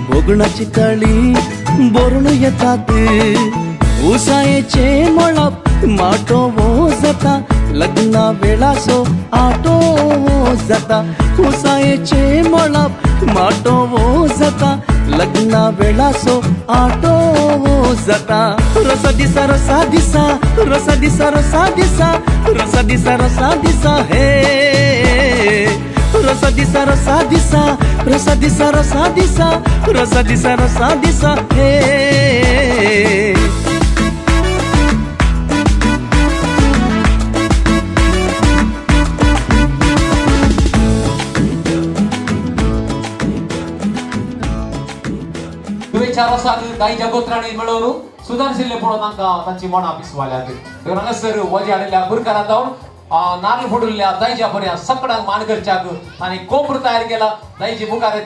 भोगणाची तळी बोरून येतात उसायेचे मळप माटो जाता लग्ना वेळासो आटो जाता उसायेचे मळप माटो जाता लग्ना वेळासो आटो जाता रसा दिसा रसा दिसा रसा दिसा रसा दिसा रसा दिसा रसा दिसा हे रसा दिसा रसा दिसा रसा दिसा रसा दिसा रसा दिसा रसा दिसा हे चार वर्साक दाईच्या गोत्रांनी मिळवून सुधारशिल्ले पळोवन तांकां तांची मनां पिसवाल्यात हांगासर वजे हाडिल्ल्या बुरकारांत जावन नाल्ल फोडिल्ल्या दाईच्या पर्यंत सगळ्यांक मान करच्याक आनी कोंबरो तयार केला दाईची मुखार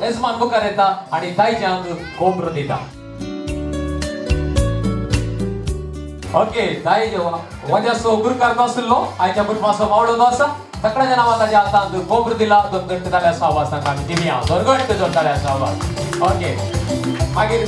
येजमान मुखार येता आनी दाईच्यांक कोंबरो दिता ओके दाई वजाचो बुरकार नासलो आयच्या कुटुंबाचो मावळो आसा सगळ्यांच्या नांवान ताच्या हातांत कोंबरो दिला दोन गट्ट ताळ्या सावास तांकां आमी दिवया दोन गट्ट दोन ताळ्या सावास ओके मागीर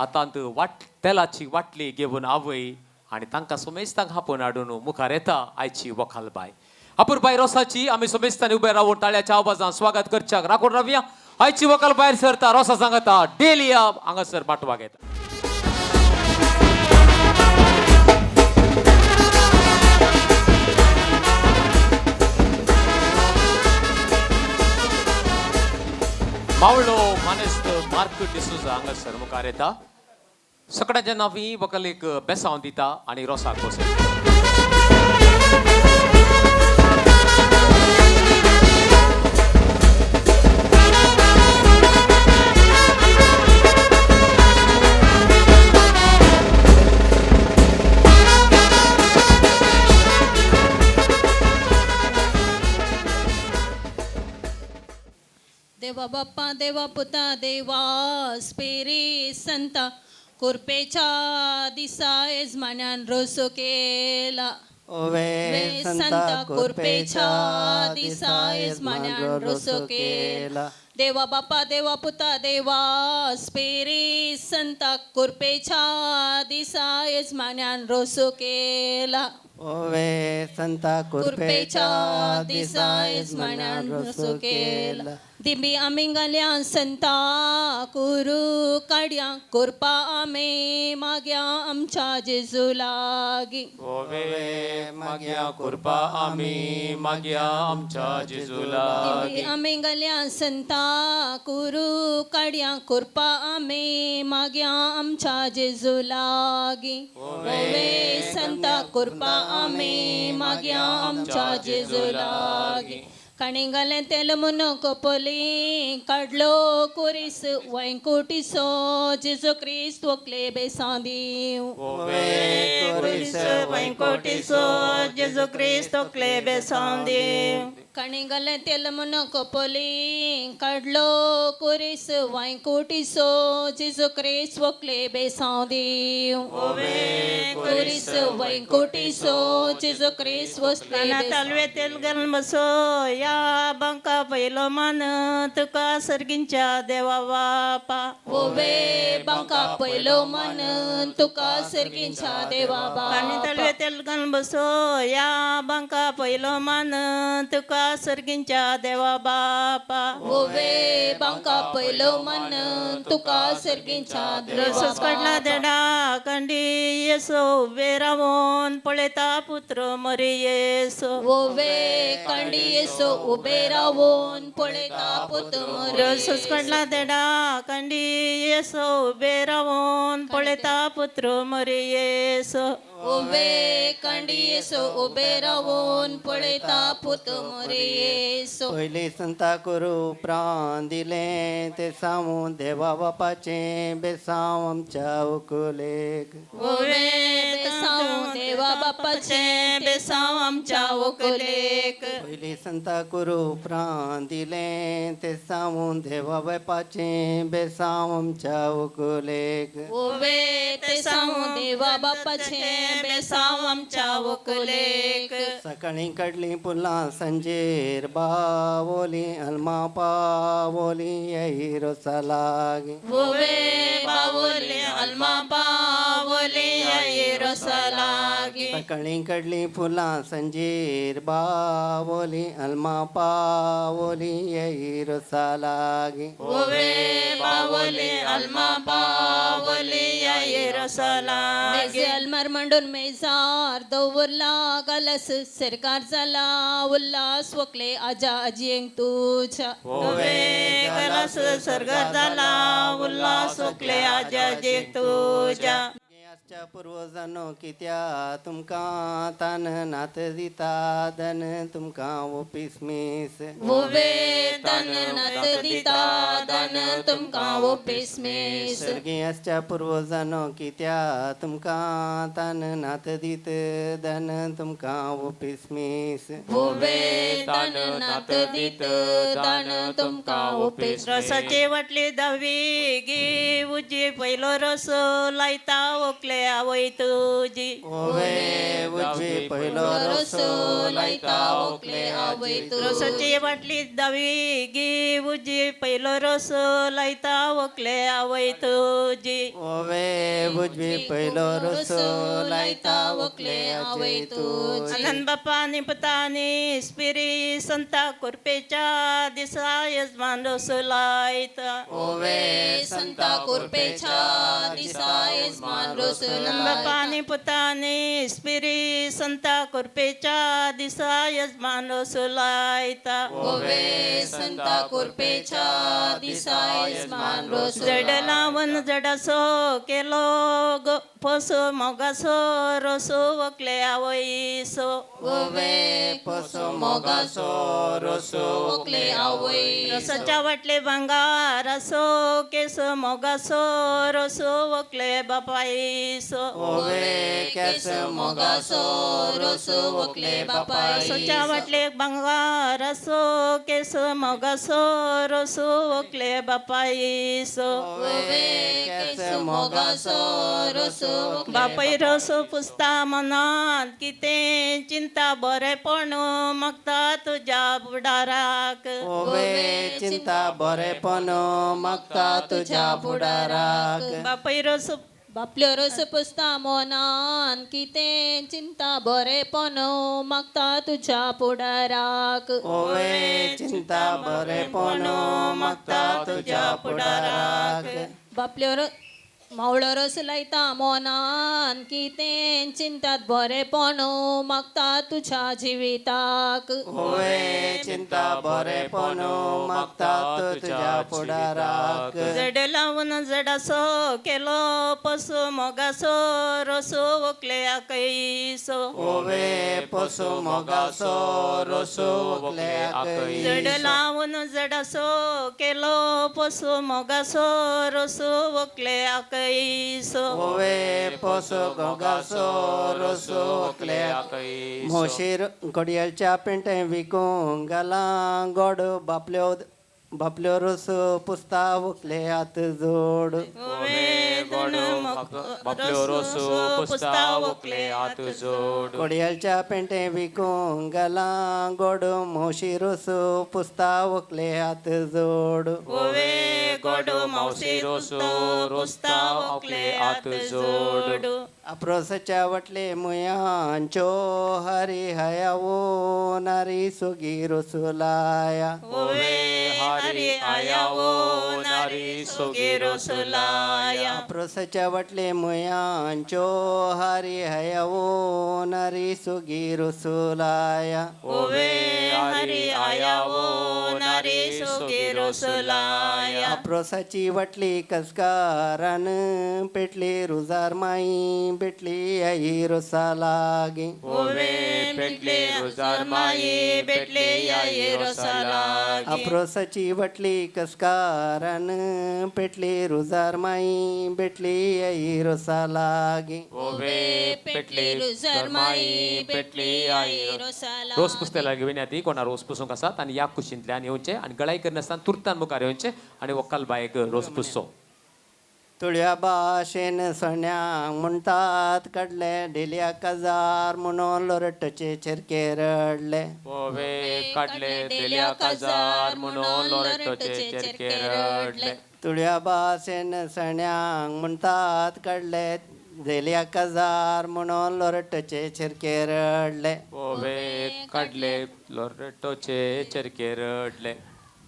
आतांत तेलाची वाटली घेवन आवय आणि तांकां सोमेस्तांक हापून हाडून मुखार येता आयची वखाल बाय. अपुरबाय रोसाची आमी सोमेस्तांनी उबे रावून ताळ्याच्या आवाजान स्वागत करच्याक राखून रावया. आयची वखाल भायर सरता रोसा सांगता डेलिया हांगासर पाठवाक येता. मावळो मानेस्त मार्क डिसूजा हांगासर मुखार येता. सगळ्यांच्या नांवी वकलेक बेसांव दिता आणि रोसाक बसयता. देवा बाप्पा देवा पुता देवा स्पिरी संता कुरपेच्या दिसा यजमान्यान रोसो केला. ओवे संता कुरपेच्या दिसा यजमान्यान रोसो केला. देवा बाप्पा देवा पुता देवा स्पिरी संता कुरपेच्या दिसा यजमान्यान रोसो केला. ओवे संता कुरपेच्या दिसा यजमान्यान रोसो केला. दिंबी आमी घाल्या संता कुरू काड्या कुरपा आमे माग्या आमच्या जेजू लागी. ओवे माग्या कुरपा आमी माग्या आमच्या जेजू लागी. दिंबी आमी घाल्या संता कुरू काड्या कुरपा आमे माग्या आमच्या जेजू लागी. ओवे संता कुरपा आमे माग्या आमच्या जेजू लागी. कणिंगले तेल मुन कोपोली काढलो कोरीस वैंकुटिसो जेजू क्रिस्त वकले बेसांदीव. ओवे कोरिस वैंकुटिसो जेजू क्रिस्त वकले बेसांदीव. कणिंगले तेल मुन कोपोली काढलो कोरीस वैंकुटिसो जेजू क्रिस्त वकले बेसांदीव. ओवे कोरीस वैंकुटिसो जेजू क्रिस्त वकले तलवे तेल गल बसो या बंका पहिलो मान तुका सर्गींच्या देवा बापा. ओवे बांका पयलो मन तुका सर्गींच्या देवा आणि बापा. तलवे तेल गल बसो या बंका पहिलो मान तुका सर्गींच्या देवा बापा. ओवे बांका पयलो मन तुका सर्गींच्या देवा रसस कडला बापा. देडा कंडी येसो उबे रावून पळयता पुत्र मरे येसो. ओवे कंडी येसो उबे रावून पळयता पुत मरे रसस कडला देडा कंडी येसो उबे रावून पळयता पुत्र मरे येसो. ओवे कंडी येसो उबे रावून पळयता पुत मरे येसो. पयली संता करू प्राण दिले ते सांगून देवा बापाचे बेसांव आमच्या उकुलेक. ओवे बेसांव देवा बापाचे बेसांव आमच्या उकुलेक. पयली संता करू प्राण दिले ते सांगून देवा बापाचे बेसांव आमच्या उकुलेक. ओवे ते सांगू देवा बापाचे बेसांव आमच्या वकुलेक. सकाळी कडली पुलां संजेर बावोली अल्मा पावोली यही रोसा लागी. ओवे बावोले अल्मा पावोले ये रोसा लागी. सकाळी कडली फुलां संजेर बावोली अल्मा पावोली यही रोसा लागी. ओवे बावोले अल्मा पावोले ये रोसा लागी. मेजे अलमार मांडून मेजार दवरला गलस सरकार जाला उल्हास वकले आजा अजियेंक तुझ्या. ओवे गलास सरकार जाला उल्हास वकले आजा अजियेंक तुझ्या. आजच्या पूर्वजांनो कित्या तुमकां तान नात दिता धन तुमकां ओपीस मीस. ओवे तन नत दिता धन तुमकां ओपेस मेस. सर्गी आजच्या पूर्वजांनो कित्या तुमकां तान नात दीत धन तुमकां ओपीस मीस. ओवे तन नत दित धन तुमकां ओपेस. रसाचे वाटले दावी गी उजी पहिलो रसो लायता ओकले आवय तुजी ओवे उजवी पहिलो रसो लायता ओकले आवय तू रसाची बाटली दावी गी उजी पहिलो रसो लायता ओकले आवय तुजी ओवे उजवी पहिलो रसो लायता ओकले आवय तू अनंत बापानी पतानी स्पिरी संता कुरपेच्या दिसा यजमान रसो लायता ओवे संता कुरपेच्या दिसा यजमान रसो अनंत बापानी पतानी स्पिरी संता कुरपेच्या दिसा यजमान रसो लायता ओवे संता कुरपेच्या दिसा यजमान रसो जड लावून जडसो केलो पसो मोगासो रसो वकले आवयसो ओवे पसो मोगासो रसो ओकले आवय रसाच्या वाटले भांगार असो केस मोगासो रसो वकले बापायसो ओवे केस मोगासो रसो ओकले बापाय रसाच्या वाटले भांगार असो केस मोगासो रसो वकले बापायसो ओवे केस मोगासो रसो बापय रसो पुसता मनात किते चिंता बरेपण मागता तुझ्या बुडाराक ओवे चिंता बरेपण मागता तुझ्या फुडाराक बापय रसो बापल्यो रस पुसता मोनान किते चिंता बरेपण मागता तुझ्या पुडाराक ओवे चिंता बरेपण मागता तुझ्या फुडाराक बापल्यो मावळो रस लायता मोनान कितें चिंतात बरेपण मागता तुझ्या जिविताक ओवे चिंता बरेपण मागता तुझ्या फुडाराक जड लावून जडासो केलो पसो मोगासो रसो वकले आकैसो ओवे पसो मोगासो रसो ओकले जड आकई लावून जडासो केलो पसो मोगासो रसो वकले आकैसो ओवे पसो गोगासो रसो ओकले आकई म्हशीर घडयाळच्या पेंटे विकूंक घाला गोड बापल्यो रस पुसता ओकले हात जोड बापल्यो रसो पुसता ओकले हात जोड घडयाळच्या पेंटे विकूंक घाला गोड म्हशी रस पुसता ओकले हात जोड ओवे गोड मावशी रसो रोसता ओकले हात जोड अप्रोसच्या वटले मुयांचो हरी हयावो नारी सोगी रसुलाया ओवे हरी आयावो नारी सोगे रसलाया अप्रोसच्या वटले मुयांचो हरी हयावो नारी सोगी रसुलाया ओवे हरी आयावो नारी सोगे रसलाया अप्रोसाची वटली कसकारान पेटली रुजार माई बेटली आई रोसा लागे ओवे पेटले रुजार माई बेटले याये रसलागी अप्रोसाची वटली कसकारान पेटली रुजार माई बेटली आई रोसा लागे ओवे पेटले रुजार माई पेटली आई रोसाला रोस पुसतेला घेऊन येते कोणा रोस पुसूंक आसात आनी या कुशींतल्यान येवचे आनी गळाई करनासतना तुरतान मुखार येवचे आनी वक्कल बायक रोस पुसचो तुळ्या भाशेन सण्यांक म्हणटात काडले डेल्या काजार म्हणून लोरटचे चेरके रडले ओवे काडले देल्या काजार म्हणून लोरटचे चेरके रडले तुळ्या भाशेन सण्यांक म्हणटात काडले देल्या काजार म्हणून लोरटचे चेरके रडले ओवे काडले लोरटोचे चेरके रडले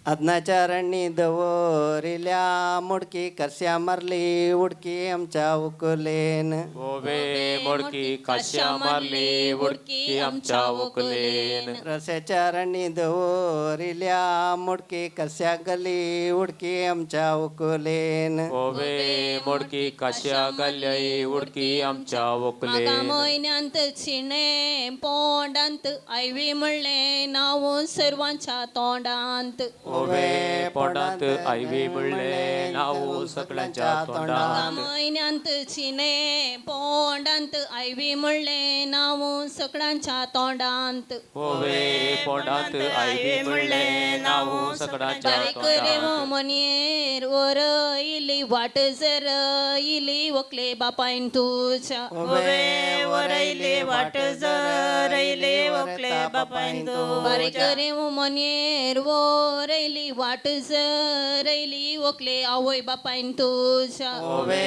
अदनाच्या रणी दवरिल्या मुडकी करश्या मारली उडकी आमच्या उकलेन ओवे मोडकी काश्या मारली उडकी आमच्या उकलेन रस्याच्या रणी दवरिल्या मुडकी करश्या गली उडकी आमच्या उकलेन ओवे मोडकी काश्या गाल्ली उडकी आमच्या मागा उकलेन म्हयन्यांत शिणे पोंडांत आयवी म्हणलें नाव सर्वांच्या तोंडांत ओवे पोटांत आयवी म्हणले नाव सगळ्यांच्या तोंडांत महिन्यांत चिने पोंडांत आयवी म्हणले नाव सगळ्यांच्या तोंडांत ओवे पोटांत आयवी म्हणले नाव सगळ्यांच्या बारीक रे तोंडांत मनेर वर इली वाट जर इली वकले बापायन तुझ्या ओवे वरैले वाट जरैले वकले बापायन बारीक रे मनेर वर इली वाट जरैली वकले आवय बापायन तुझ्या ओवे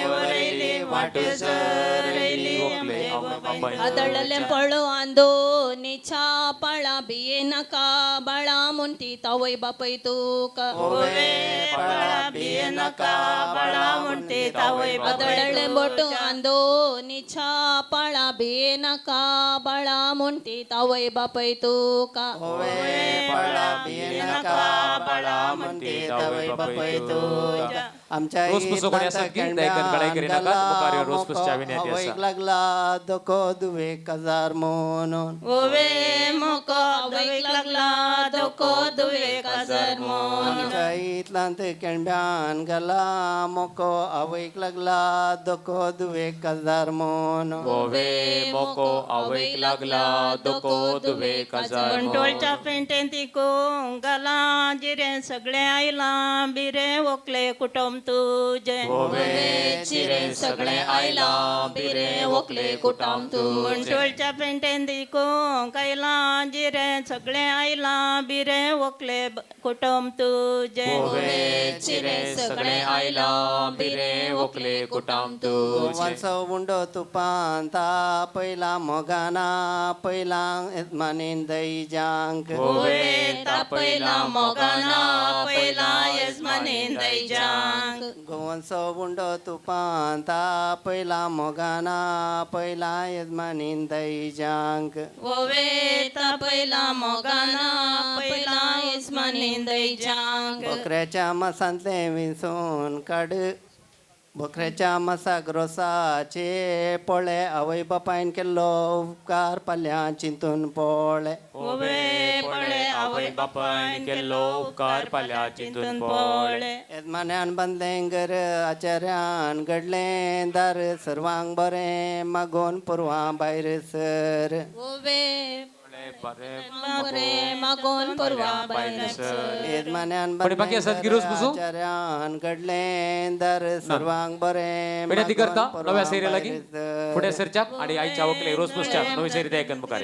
वरैले वाट जरैले ओकले आवय बापायन आदळले पळो आंदो निछा पाळा बिये नका बाळा म्हणती तावय बापय तुका ओवे पळा बिये नका बाळा म्हणते तावय आदळले बोटो आंदो निछा पाळा बिये नका बाळा म्हणती तावय बापय तुका ओवे पळा बिये नका बाळा म्हणते तावय बापय तुझ्या आमच्या रोज पुस्तक कोणी असतात की दायकन कळाई करी नका मुखार रोज पुस्तक विनंती अवयक आसा लागला दोको दुवे कजार म्हणून ओवे मोको दवेक लागला दोको दुवे काजर मोन आमच्या इतलांत केणब्यान गेला मोको अवयक लागला दोको दुवे कजार म्हणून ओवे मोको आवयक लागला दोको दुवे काजार कंट्रोलच्या पेंटेन तिको गाला जिरे सगळे आयला बिरे वकले कुटुंब तुझे ओवे चिरे सगळे आयला बिरे वकले कुटाम तुझे कंट्रोलच्या पेंटेन तिको गायला जिरे सगळे आयला बिरे वकले कुटुंब तुझे ओवे चिरे सगळे आयला बिरे वकले कुटाम तुझे गोवांचो उंडो तुपान ता पयला मोगाना पयला येजमानीन दैजांक ओवे तापयला मोगाना पयला येजमानीन दैजांक गोवांचो उंडो तुपान ता पयला मोगाना पयला येजमानीन दैजांक ओवे तापयला मोगाना पयला येजमानीन दैजांक बकऱ्याच्या मसांतले विंचून काड बकऱ्याच्या मसाक रोसाचे पोळे आवय बापायन केल्लो उपकार पाल्या चिंतून पोळे ओवे पळे आवय बापायन केल्लो उपकार पाल्या चिंतून पळे येजमान्यान बांदलें घर आचार्यान घडलें दार सर्वांक बरें मागोन पुरवां भायर सर ओवे बरे बरे मागोन परवा बायर येजमान्यान पण बाकी आसात की रोज पुसू? आचार्यान घडलें दार सर्वांक बरें बेटा ती करता मागोन नव्या पुरवां सेरी लागी भायर सर. फुडें सरच्याक आणि आईच्या वकले रोज पुसच्याक नवी सेरी दायकन मुखार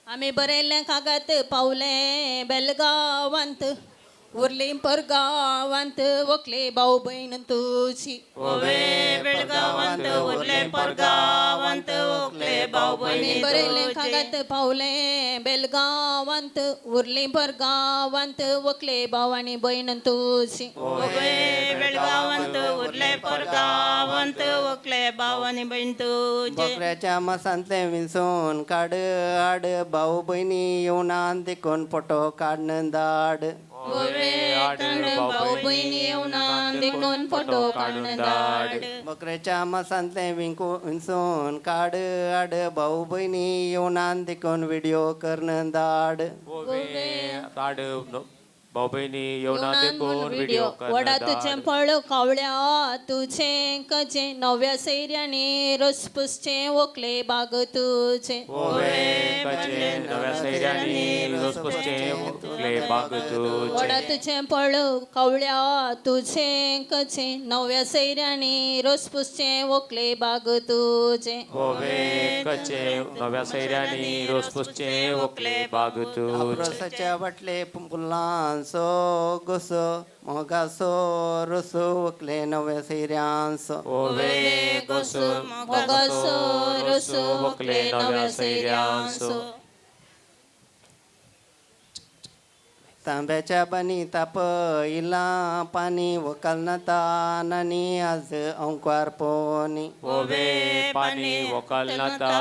आम्ही बरयल्लें कागद पावले बेलगांवांत उरली परगांवांत वकले भाऊ बहीण तुझी ओवे बेळगांवांत उरले परगांवांत वकले भाऊ आम्ही बहिणी बरयल्लें कागद पावले बेलगांवांत उरली परगांवांत वकले भाव आनी बहीण तुझी ओवे बेळगांवांत उरले परगांवांत वकले भाव आनी बहीण तुझे बकऱ्याच्या मसांतले विंचून काड आड भाऊ बहिणी येवनान देखून फोटो काडन दाड ओवे भाऊ बहिणी येऊन देखून फोटो काढून धाड बकऱ्याच्या मसांतले विंचून काड आड भाऊ बहिणी येवनान देखून व्हिडिओ करण दाड ओवे ताड भाऊ बहिणी येवना देखून व्हिडिओ वडा करतात तुझें फळ कावळ्या तुझें कजे नव्या सैर्यानी रसपुसचे वकले बाग तुझे ओवे कचे नव्या सैर्यानी रोज पुसचे वकले बाग वडा तुझे तुझें फळ कावळ्या तुझें कजे नव्या सैर्यानी रसपुसचे वकले बाग तुझे ओवे कचे नव्या सैर्यानी रोज पुसचे वकले बाग तुझे रोसाच्या वाटले फुलांचो गोसो मोगासो रोसो वकले नव्या सैऱ्यांचो ओवे गोसो मोगासो रसो वकले नव्या सैर्यांचो तांब्याच्या बानी तापयला पाणी वकाल नता नानी आज अंकार पोनी ओवे पाणी वकाल नाता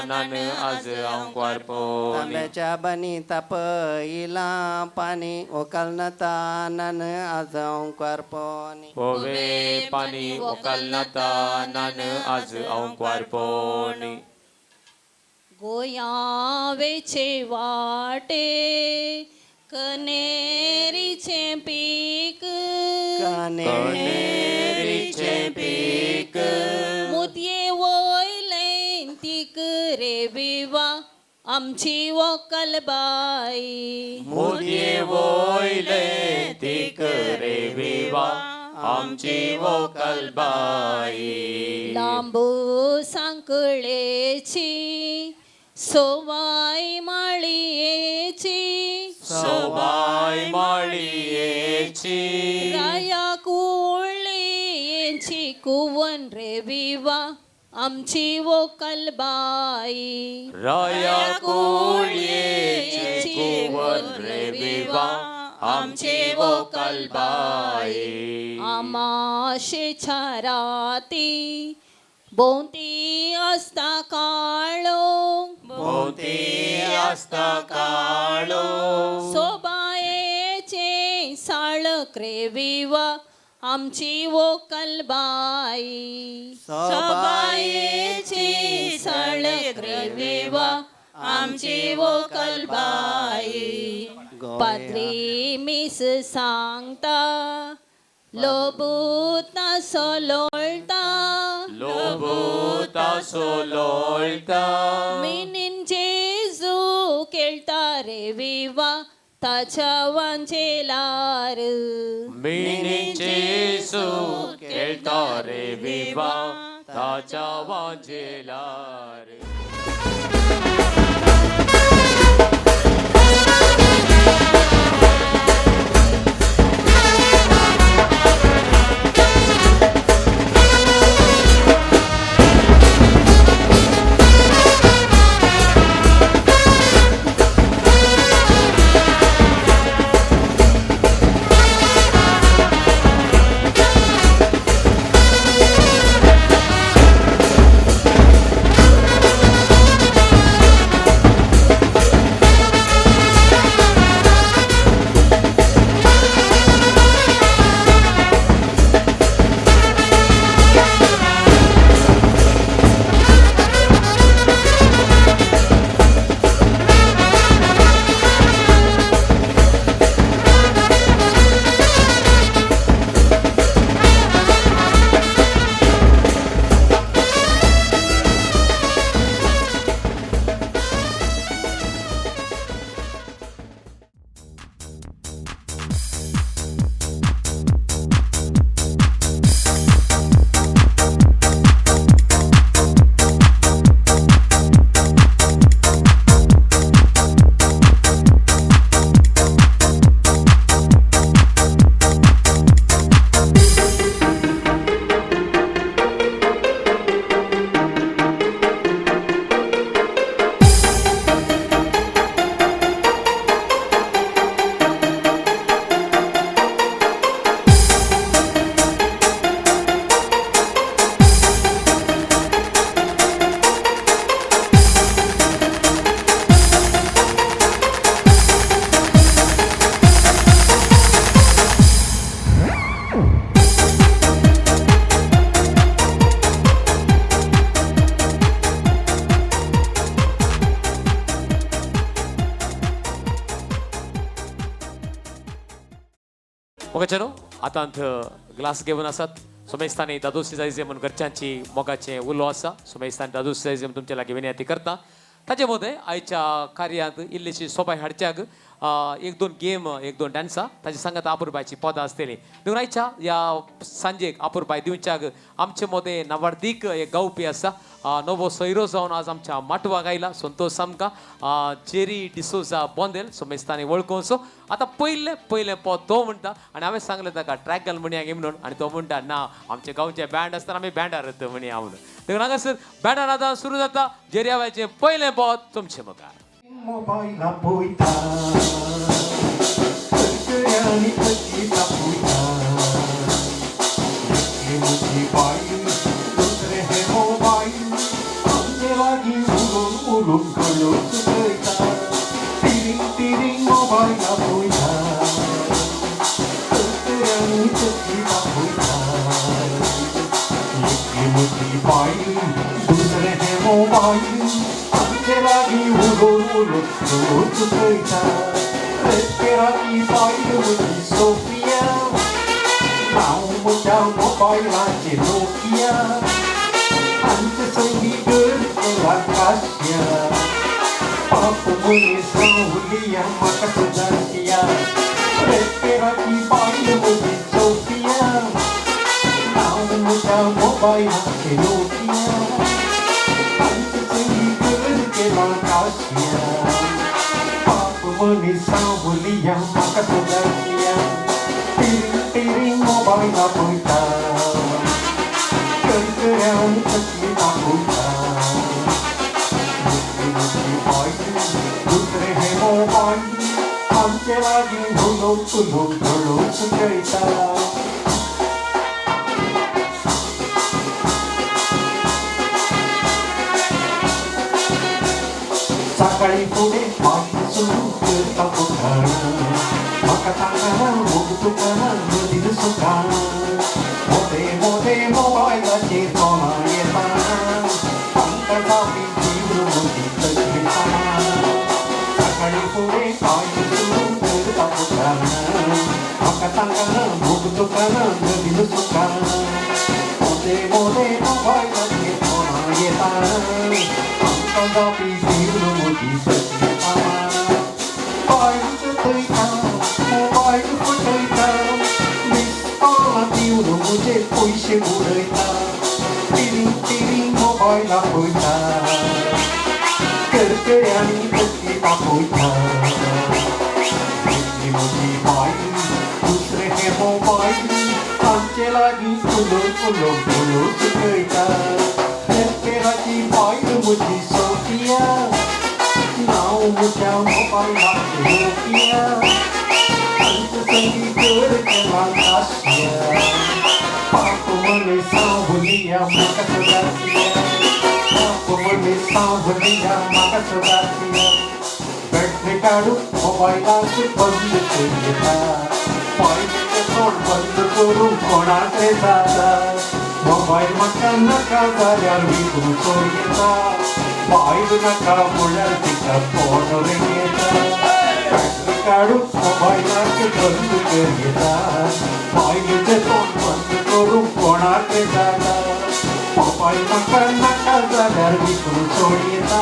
नान आज अंकवार पोनी तांब्याच्या बानी तापयला पाणी वकाल नता नान आज अंकार पोनी ओवे पाणी वकाल नाता नान आज अंकवार पोनी गोया वेचे वाटे कनेरीचे पीक कनेरीचे पीक मुतये वयले तीक रे विवा आमची वकलबाई मुदये वोयले तीक रे विवा आमची वोकलबाई लांबू सांकळेची सोवाय माळयेची सोबाय माळयेची राया कुळयेची कुवन रे विवा आमची वकलबाई राया कुळयेची कुवन रे विवा आमची वोकलबाई आमाशेच्या राती भोवती आसता काळो भोवती आसता काळो सोबायेचे साळक रे विवा आमची वकलबाई सोबायेचे साळक रे विवा आमची वकलबाई पाद्री मिस सांगता लोबुता सोलोळता लोबुता सोलोळता मिनीन जेजू केळता रे विवा ताच्या वांजेलार मिनीन जेजू केळता रे विवा ताच्या वांजेलार मोगाचेनो आता ग्लास घेवन आसात सोमेस्तानी दादोसी जायचे म्हणून घरच्यांची मोगाचे उलो आसा सोमेस्तानी दादोसी जायचे म्हणून तुमचे लागीं विनंती करता ताचे मदें आयच्या कार्यांत इल्लीशी सोबाय हाडच्याक एक दोन गेम एक दोन डान्सा ताचे सांगात आपुरबायची पदां आसतली देखून आयच्या ह्या सांजेक आपुरबाय दिवच्याक आमचे मदें नवार्दीक एक गावपी आसा नवो सोयरो जावन आज आमच्या माटवाक आयला संतोष सामका जेरी डिसोजा बोंदेल सोमेस्तानी वळखोवचो आतां पयलें पद तो म्हणटा आनी हांवें सांगलें ताका ट्रॅक घाल म्हणया गे म्हणून आनी तो म्हणटा ना आमचे गांवचे बँड आसतना आमी बँडार येता म्हणया म्हणून देखून हांगासर बँडार आतां सुरू जाता जेरियावायचें पयलें पद तुमचे मुखार मोबायला पळयता सगळ्यांनी पळयता पळयता एकली म्हजी बाई दुसरे हे मोबाईल आमचे लागीं उलोवन उलोवन कळोवन चुकयता तिरींग तिरींग मोबायला पळयता सगळ्यांनी पळयता पळयता एकली म्हजी बाई दुसरे हे मोबाईल आमचे लागीं उलोवन उलोवन कळोवन चुकयता की बाई होती सोफिया नाव मोठ्या मोबाईलाचे नोकिया आमचं संगीत केला काश्या पाप मुली सावलिया माका सुधारतिया पेराची बाई होती सोफिया नाव मोठ्या मोबाईलाचे नोकिया आमचं संगीत केला काश्या पाप मुली सावलिया माका सुधारतिया तेरी मोबाईला पळता करकऱ्यान कसली दाखवता दुसरी बाई दुसरे हे मोबाईल आमचे लागीं ढोलोक तुलोक ढोलोक खेळता सकाळी पुढे बाई सुरू करता पुढाण म्हाका सांगना मोग तुका नदीन सुखाण मोठे मोठे मोबायलाचेर तोंडां येता तांकां जावपी जीव मोठी तकली सकाळी फुडें बाई सुरू करता पुढाण म्हाका सांगना मोग तुका नदीन सुखाण मोठे मोठे मोबायलाचेर तोंडां येता तांकां जावपी जीव मोठी तकली बायलांचो थंयता मोबायल फटयता मिसकॉलां दिवन म्हजे पयशे बुडयता टिरी मोबायला पळयता करकऱ्यांनी कसली दाखयता म्हजी बाई दुसरे हे मोबायल तांचे लागीं उलोवप उलोवप उलोवप कळटा करकराची बायल म्हजी सोफिया नाव म्हज्या मोबायलाचेर नोकिया आमचं संगीत केला काश्या पाप मने सावलिया म्हाका सुदारतिया पाप मने सावलिया म्हाका सुदारतिया बॅटरी काडून मोबायलाक बंद करिता बायलेचें तोंड बंद करून कोणाकय जाता मोबायल म्हाका नाका जाल्यार विकून सोडयता बायल नाका म्हळ्यार तिका तोंड रेंगयता बॅटरी काडून मोबायलाक बंद करिता बायलेचें तोंड बंद करून कोणाकय जाता मोबायल म्हाका नाका जाल्यार विकून सोडयता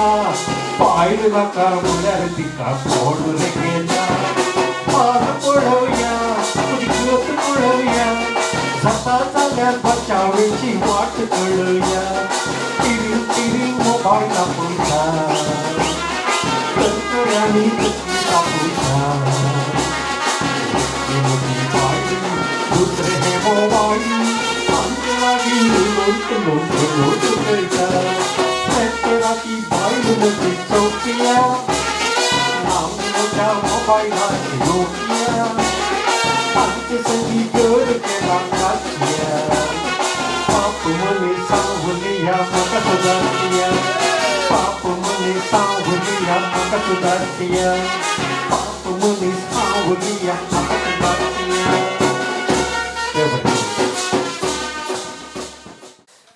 बायल नाका म्हळ्यार तिका तोंड रेंगयता पान पळोवया तुजी गत पळोवया जाता जाल्यार बचावेची वाट कळया टिरी मोबायला पळयता करकऱ्यांनी कसली दाखयता मोठी बाई दुसरे हे मोबाईल आमचे लागीं उलोवप उलोवप उलोवप कळटा करकराची बायल म्हजी सोफिया नाव म्हज्या मोबायलाचेर नोकिया आमचे संगीत केला काश्या पाप मने सावलिया म्हाका सुदारतिया पाप मने सावलिया म्हाका सुदारतिया पाप मने सावलिया म्हाका सुदारतिया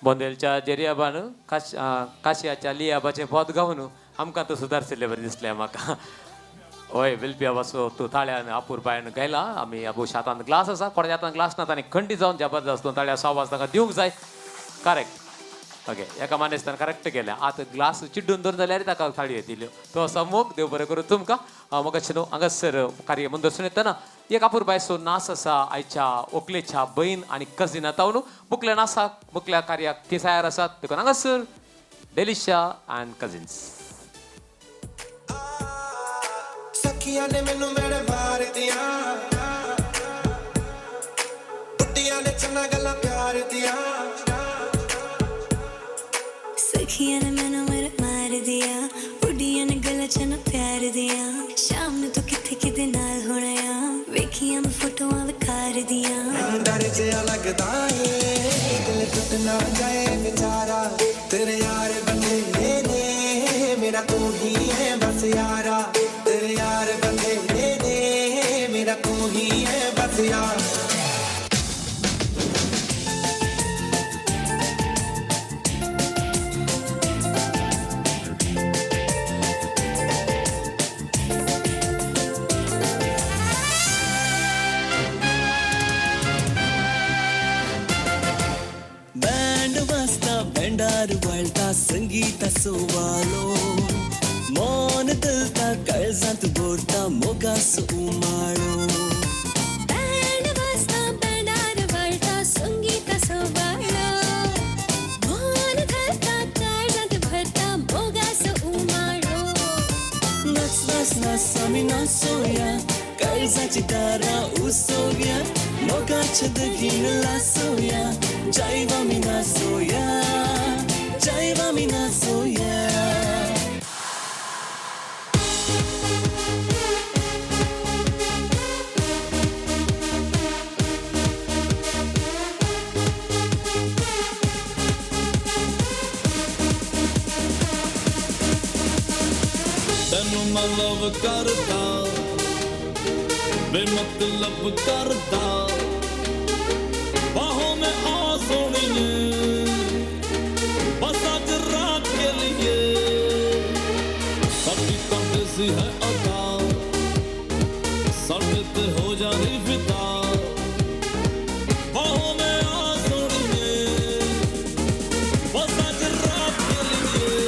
बोंदेलच्या जेरियाबान काशियाच्या लियाबाचे पद गावन आमकां तो सुदारशिल्ले बरें दिसलें म्हाका हय वेलपी आवाजो तूं ताळ्यान आपूर पांयान गायला आमी आबूश हातान ग्लास आसा कोणाच्या हातान ग्लास ना ताणें खंडी जावन जबरदस्त ताळ्या आवाज ताका दिवंक जाय करेक्ट ओके एका मानेस्तान करेक्ट केलें आतां ग्लास चिड्डून दवरून जाल्यार ताका थाळयो दिल्यो तो असो मोग देव बरें करूं तुमकां म्हाका न्हू हांगासर कार्य मंदरसून येतना एक आपूर बायसो नाच आसा आयच्या ओकलेच्या बहीण आनी कझिन आतां न्हू मुखल्या नाचाक मुखल्या कार्याक ती तयार आसात देखून हांगासर डेलिशा एंड कजिन्स सखियां ने मैनू मेरे मार दिया बुड्डियां ने चन्ना गल्लां प्यार दिया सखियां ने मैनू मेरे मार दिया बुड्डियां ने गल्लां चन्ना प्यार दिया शाम नू तू किथे किदे नाल होना आ वेखियां मैं फोटोआं विखार दिया डर जिहा लगदा ए दिल टुट ना जाए बेचारा तेरे यार बंदे ने मेरा तू ही है बस यारा तेरे यार बंदे ने मेरा तू ही है बस यार भांडार वळता संगीताचो वाळो मन दलता काळजांत भरता मोगाचो उमाळो बँड वाजता बँडार वळटा संगीताचो वाळो मन घालता काळजांत भरता मोगाचो उमाळो नाच नाच नाच आमी नाचोया काळजाची दारां उसोवया मोगाच्या दगीन लासोया जायव आमी नाचोया जायव आमी नाचोया ਤੈਨੂੰ ਮੈਂ ਲਵ ਕਰਦਾ बेमतलब करदा बाहों में आ सोनिए बस आज रात के लिए कभी कभी सी है अदा सड़ते हो जानी फिदा बाहों में आ सोनिए बस आज रात के लिए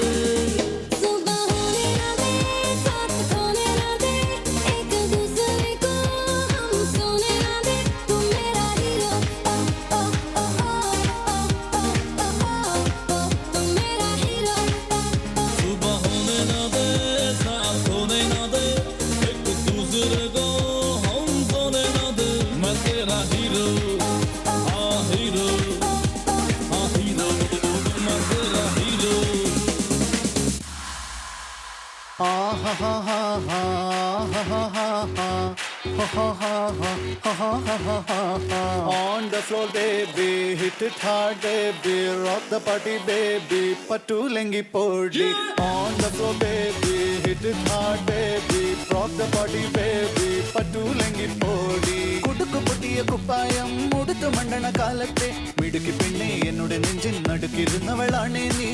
सुबह होने ना दे साथ खोने ना दे एक दूसरे को हम सोने ना दे तू मेरा हीरो ओ ओ ओ ओ तू मेरा हीरो सुबह होने ना दे साथ होने ना दे एक दूसरे को हम सोने ना दे मैं तेरा हीरो हाँ हीरो मैं तेरा hero On the floor, baby, hit it hard, baby, rock the party, baby, patulengi podi. On the floor, baby, hit it hard, baby, rock the party, baby, patulengi podi. കുടുക്കു പൊട്ടിയ കുപ്പായം മുടുത്തു മണ്ടണ കാലത്തെ മിടുക്കി പെണ്ണെ എന്നോട് നെഞ്ചിൽ നടുക്കിരുന്നവളാണേ നീ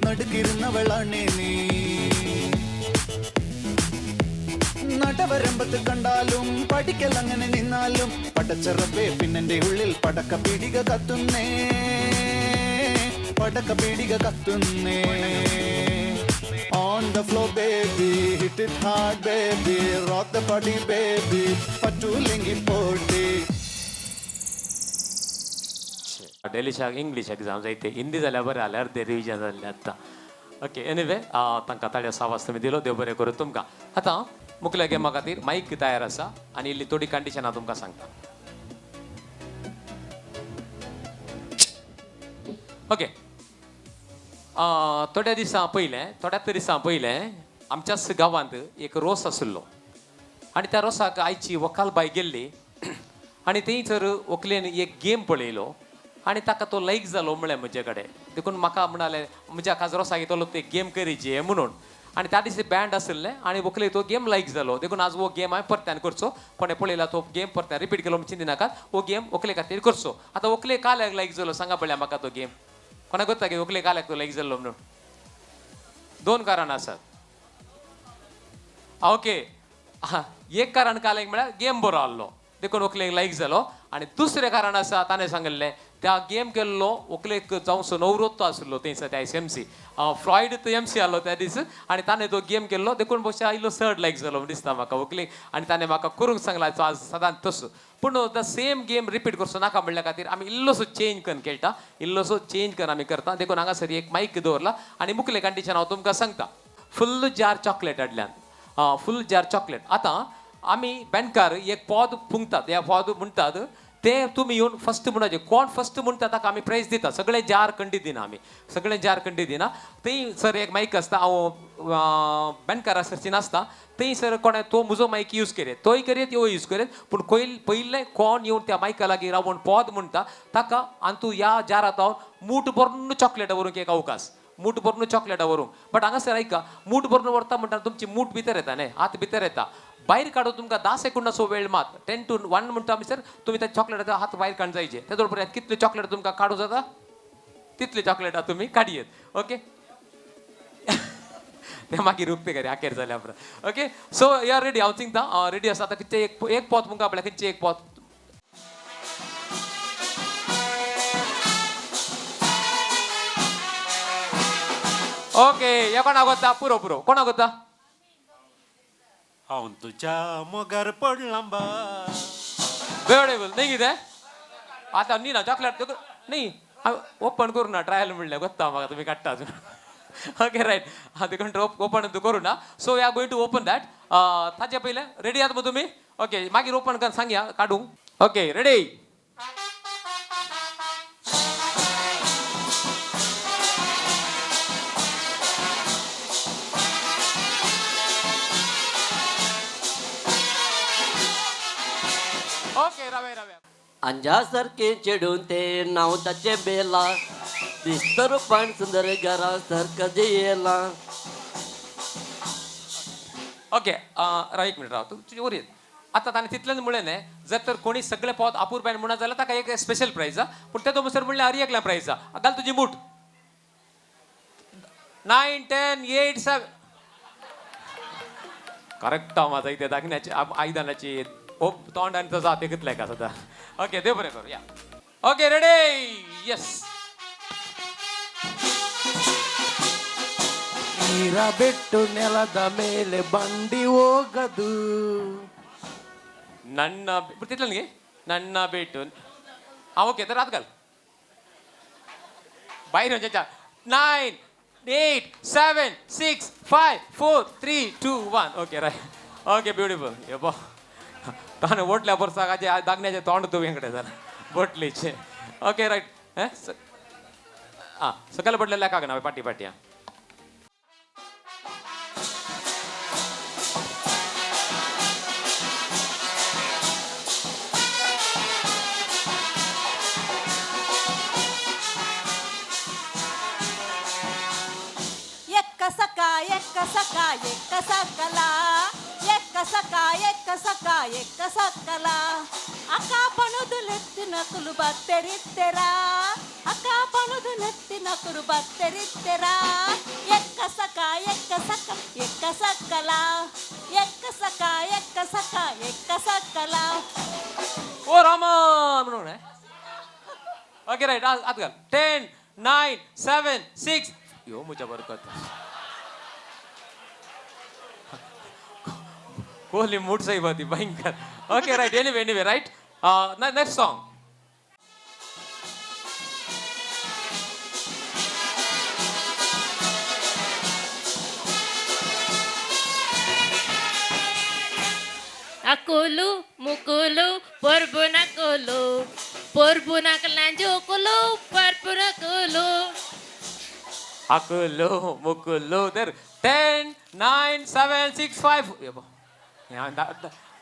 നടുക്കിരുന്നവളാണേ നീ നടവരമ്പത്ത് കണ്ടാലും പഠിക്കൽ അങ്ങനെ നിന്നാലും പടച്ചറപ്പേ പിന്നെന്റെ ഉള്ളിൽ പടക്ക പീടിക കത്തുന്നേ പടക്ക പീടിക കത്തുന്നേ On the floor, baby, hit it hard, baby, rock the body, baby, patulengi podi. डेलीच्या इंग्लीश एक्झाम जायते हिंदी जाल्यार बरें जाल्यार अर्धे रिविजन जाल्ले आतां ओके एनिवे तांकां ताळ्या सावास तुमी दिलो देव बरें करूं तुमकां आतां मुखल्या गेमा खातीर माईक तयार आसा आनी इल्ली थोडी कंडिशनां तुमकां सांगता ओके थोड्या दिसां पयलें आमच्याच गांवांत एक रोस आशिल्लो आनी त्या रोसाक आयची वकाल बाय गेल्ली आनी थंयसर व्हंकलेन एक गेम पळयलो आनी ताका तो लायक जालो म्हळें म्हजे कडेन देखून म्हाका म्हणालें म्हज्या खास रोसाक येतलो ते गेम करीची म्हणून आनी त्या दिसा बँड आशिल्लें आनी व्हंकले तो गेम लायक जालो देखून आज हो गेम हांवें परत्यान करचो कोणें पळयला तो गेम परत्यान रिपीट केलो चिंती नाकात हो गेम व्हंकले खातीर करचो आतां व्हंकले काल्याक लायक जालो सांगा पळया म्हाका तो गेम कोणाक कोत्ता की व्हंकले काल्याक तो लायक जाल्लो म्हणून 2 कारणां आसात ओके एक कारण काल्याक म्हळ्यार गेम बरो आहलो देखून व्हंकलेक लायक जालो आनी दुसरें कारण आसा ताणें सांगलें त्या गेम केल्लो व्हंकलेक जावचो नवरोत्तो आशिल्लो थंयसर त्या एमसी फ्रॉयड तो एमसी आहलो त्या दीस आनी ताणें तो गेम केल्लो देखून बशा इल्लो चड लायक जालो दिसता म्हाका व्हंकलेक आनी ताणें म्हाका करूंक सांगला तो आज सदांच तसो पूण द सेम गेम रिपीट करचो नाका म्हणल्या खातीर आमी इल्लोसो चेंज करून खेळटा इल्लोसो चेंज करून आमी करता देखून हांगासर एक मायक दवरला आनी मुखले कंडिशन हांव तुमकां सांगता फुल्ल जार चॉकलेट हाडल्यान फुल जार चॉकलेट आतां आमी बँकार एक पद फुंकतात ह्या पद म्हणटात ते तुमी येवन फस्ट म्हणचे कोण फस्ट म्हणटा ताका आमी प्रायज दिता सगळे जार कंडी दिना आमी सगळे जार कंडी दिना थंय सर एक मायक आसता हांव बँकारा सरची नासता थंय सर कोणें तो म्हजो मायक यूज करेत तोय करेत यो यूज करेत पूण पयले कोण येवन त्या मायका लागीं रावून पद म्हणटा ताका आनी तूं ह्या जारात हांव मूठ भरून चॉकलेटां व्हरूंक एक अवकाश मूठ भरून चॉकलेटां व्हरूंक बट हांगासर आयका मूठ भरून व्हरता म्हणटा तुमची मूठ भितर येता न्हय हात भितर येता भायर काडून तुमकां 10 सेकंदाचो वेळ मात 10 to 1 म्हणटा आमी सर तुमी त्या चॉकलेटाचो हात भायर काडून जायचे तेदो बरोबर कितले चॉकलेट तुमकां काडूं जाता तितले चॉकलेटां तुमी काडयेत ओके ते मागीर उक्ते घरे आखेर जाल्या उपरांत okay so you are ready हांव चिंता रेडी आसा आतां खंयचे एक पोत तुमकां आपल्या खंयचे एक पोत ओके हे कोणा कोत्ता पुरो पुरो कोणा कोत्ता हांव तुझ्या मोगार पडलां बा ब्युटिफूल नाही कितें आतां न्ही ना चॉकलेट न्ही ओपन करू ना ट्रायल म्हणलें कोत्ता म्हाका तुमी काडटा अजून ओके रायट हांव कंट्री ओपन करू ना so we are going to open that ताचे पयलें रेडी आहात मग तुम्ही ओके मागीर ओपन कर सांगया काडूंक ओके रेडी ओके रवे रवे अंजासारखे चेडून ते नाव ताचे बेला दिसत रूपान सुंदर घरा सारखं जे येला ओके राव एक मिनिट राव तू तुझी वर येत आता ताणें तितलेंच म्हणलें न्ही जर तर कोणी सगळे पोत अपूर्बायन म्हणा जाल्यार ताका एक स्पेशल प्रायज पूण तेदो म्हणसर म्हणलें हर एकल्या प्रायज घाल तुजी मूठ 9 10 8 7 करेक्ट हांव म्हाका इथे दाखण्याची आयदनाची तोंड आनी तसो हात एकच लायक आसा ओके देव बरें करूं या ओके रेडी यस ನೀರಬಿಟ್ಟು ನೆಲದ ಮೇಲೆ ಬಂಡಿ ಹೋಗದು ನನ್ನ ತಿಟ್ಲ ನನಗೆ ನನ್ನ ಬಿಟ್ಟು ಓಕೆ तर रात घाल बाहेर म्हणजे 9 8 7 6 5 4 3 2 1 ओके राईट ओके ब्युटिफुल ये बो ताने ओटल्या वर्साचे दागण्याचे तोंड तू वेंकडे जरा बोटलीचे ओके राईट हां सकाळी पडलेल्या का ना पाटी पाटी हां ఎక్క సకల అక్క పనుదు నెత్తిన కులు బత్తెరిత్తెరా అక్క పనుదు నెత్తిన కులు బత్తెరిత్తెరా ఎక్క సక సకల ఎక్క సకల ओ रामन म्हणून ओके राईट आत घाल 10 9 7 6 यो मुझ्या बरकत कोहली मूड सही होती भयंकर okay right anyway right next song అకులు ముకులు పొర్బునకలు జోకులు పర్పునకులు अकुलो मुकुलो तर 10 9 7 6 5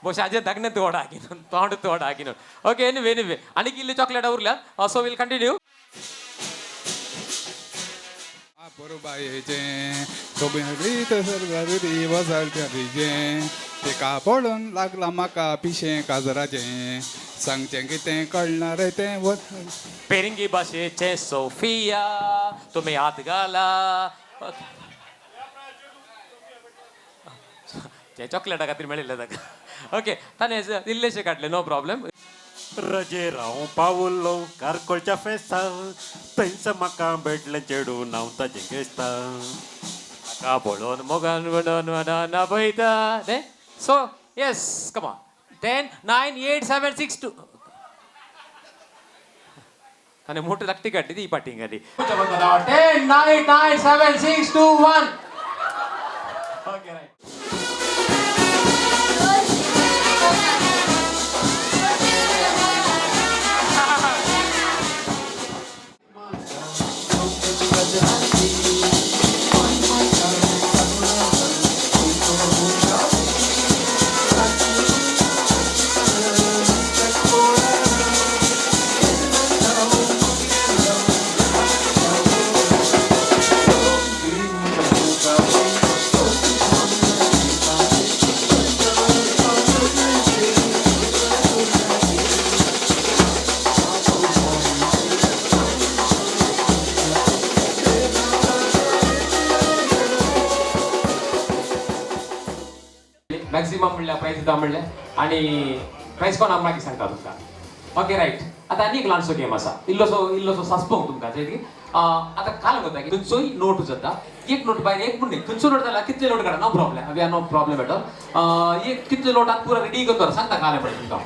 ಬಹುಶಃ ಅಜೆ ದಗ್ನೆ ತೋಡ ಹಾಕಿನ ಓಕೆ ಎನಿವೆ ಅನಿಗೆ ಇಲ್ಲಿ ಚಾಕ್ಲೇಟ್ ಅವ್ರಲ್ಲ ಸೊ ವಿಲ್ ಕಂಟಿನ್ಯೂ बरोबायेचे सोबीत सरदारी वजारचे तेका पडून लागला म्हाका पिशें काजराचें सांगचें कितें कळणार तें पेरिंगी भाशेचे सोफिया तुम्ही हात घाला ते चॉकलेटा खातीर मेळिल्ले ताका ओके ताणें इल्लेशे काडले नो प्रॉब्लेम रजे राव पावलो कारकोळच्या फेस्ता थंयच म्हाका भेटलें चेडू नांव ताचें गेस्ता ताका पळोवन मोगान वडोन पळयता सो येस कम ऑन 10 9 8 7 6 2 ताणें मोठी धाकटी काडली ती पाटींग घाली 10 9 9 7 6 2 1 ओके राईट मॅक्सिमम म्हणल्या प्राइस दिता म्हणलें आनी प्राइस कोण मागीर सांगता तुमकां ओके रायट आतां आनी एक ल्हानसो गेम आसा इल्लोसो सासपोंग तुमकां आतां काल वता की तुमचोय नोट जाता एक नोट पाहिजे एक म्हणून खंयचो नोट झाला कितले नोट काढा no problem we are no problem at all एक कितले नोट आत पुरा रेडी करतो सांगता काले पडे तुमकां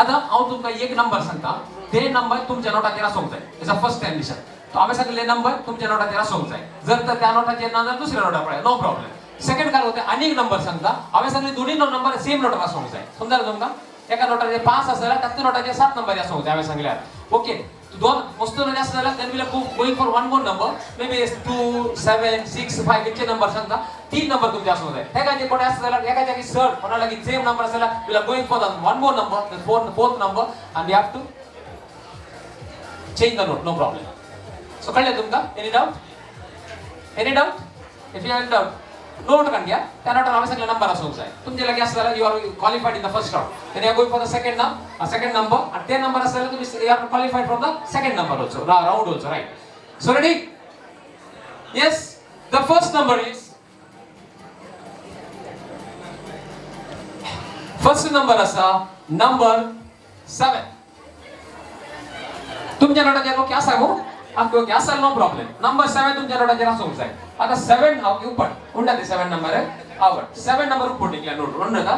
आता हांव तुमकां एक नंबर सांगता ते नंबर तुमच्या नोटाचेर आसूंक जाय इज अ फर्स्ट कंडिशन तो हांवें सांगले नंबर तुमच्या नोटाचेर आसूंक जाय जर तर त्या नोटाचेर ना जाल्यार दुसऱ्या नोटार पळय नो प्रॉब्लेम सेकंड काय होते आनी एक नंबर सांगता हांवें सांगले दोन्ही नंबर सेम नोटार आसूंक जाय समजलं तुमकां एका नोटाचेर 5 आसल्यार त्या नोटाचेर 7 नंबर आसूंक जाय हांवें सांगल्यार ओके दोन वस्तू जास्त झाला then will going for one more number maybe 2 7 6 5 इतके नंबर सांगता तीन नंबर तुमचे आसूंक जाय एकाचे कोणी आसता जाल्यार एका जागी सर कोणा लागीं सेम नंबर आसल्यार will going for the one more number the fourth number and you have to change the note no problem so कळले तुमकां any doubt if you have doubt note काढ घ्या त्या नोटार हांवें सांगले नंबर आसूंक जाय तुमचे लागीं आसता जाल्यार you are qualified in the first round then you are going for the second number आणि ते नंबर आसता जाल्यार तुम्ही you are qualified from the second number also round also right so ready yes the first number is first number आसा number 7 तुमच्या नोटाचेर okay आसा go okay आसा नो प्रॉब्लेम नंबर 7 तुमच्या नोटाचेर आसूंक जाय आता 7 हांव उपट उंडा ते 7 नंबर आवड 7 नंबर उपट निघल्या नोट उंडा का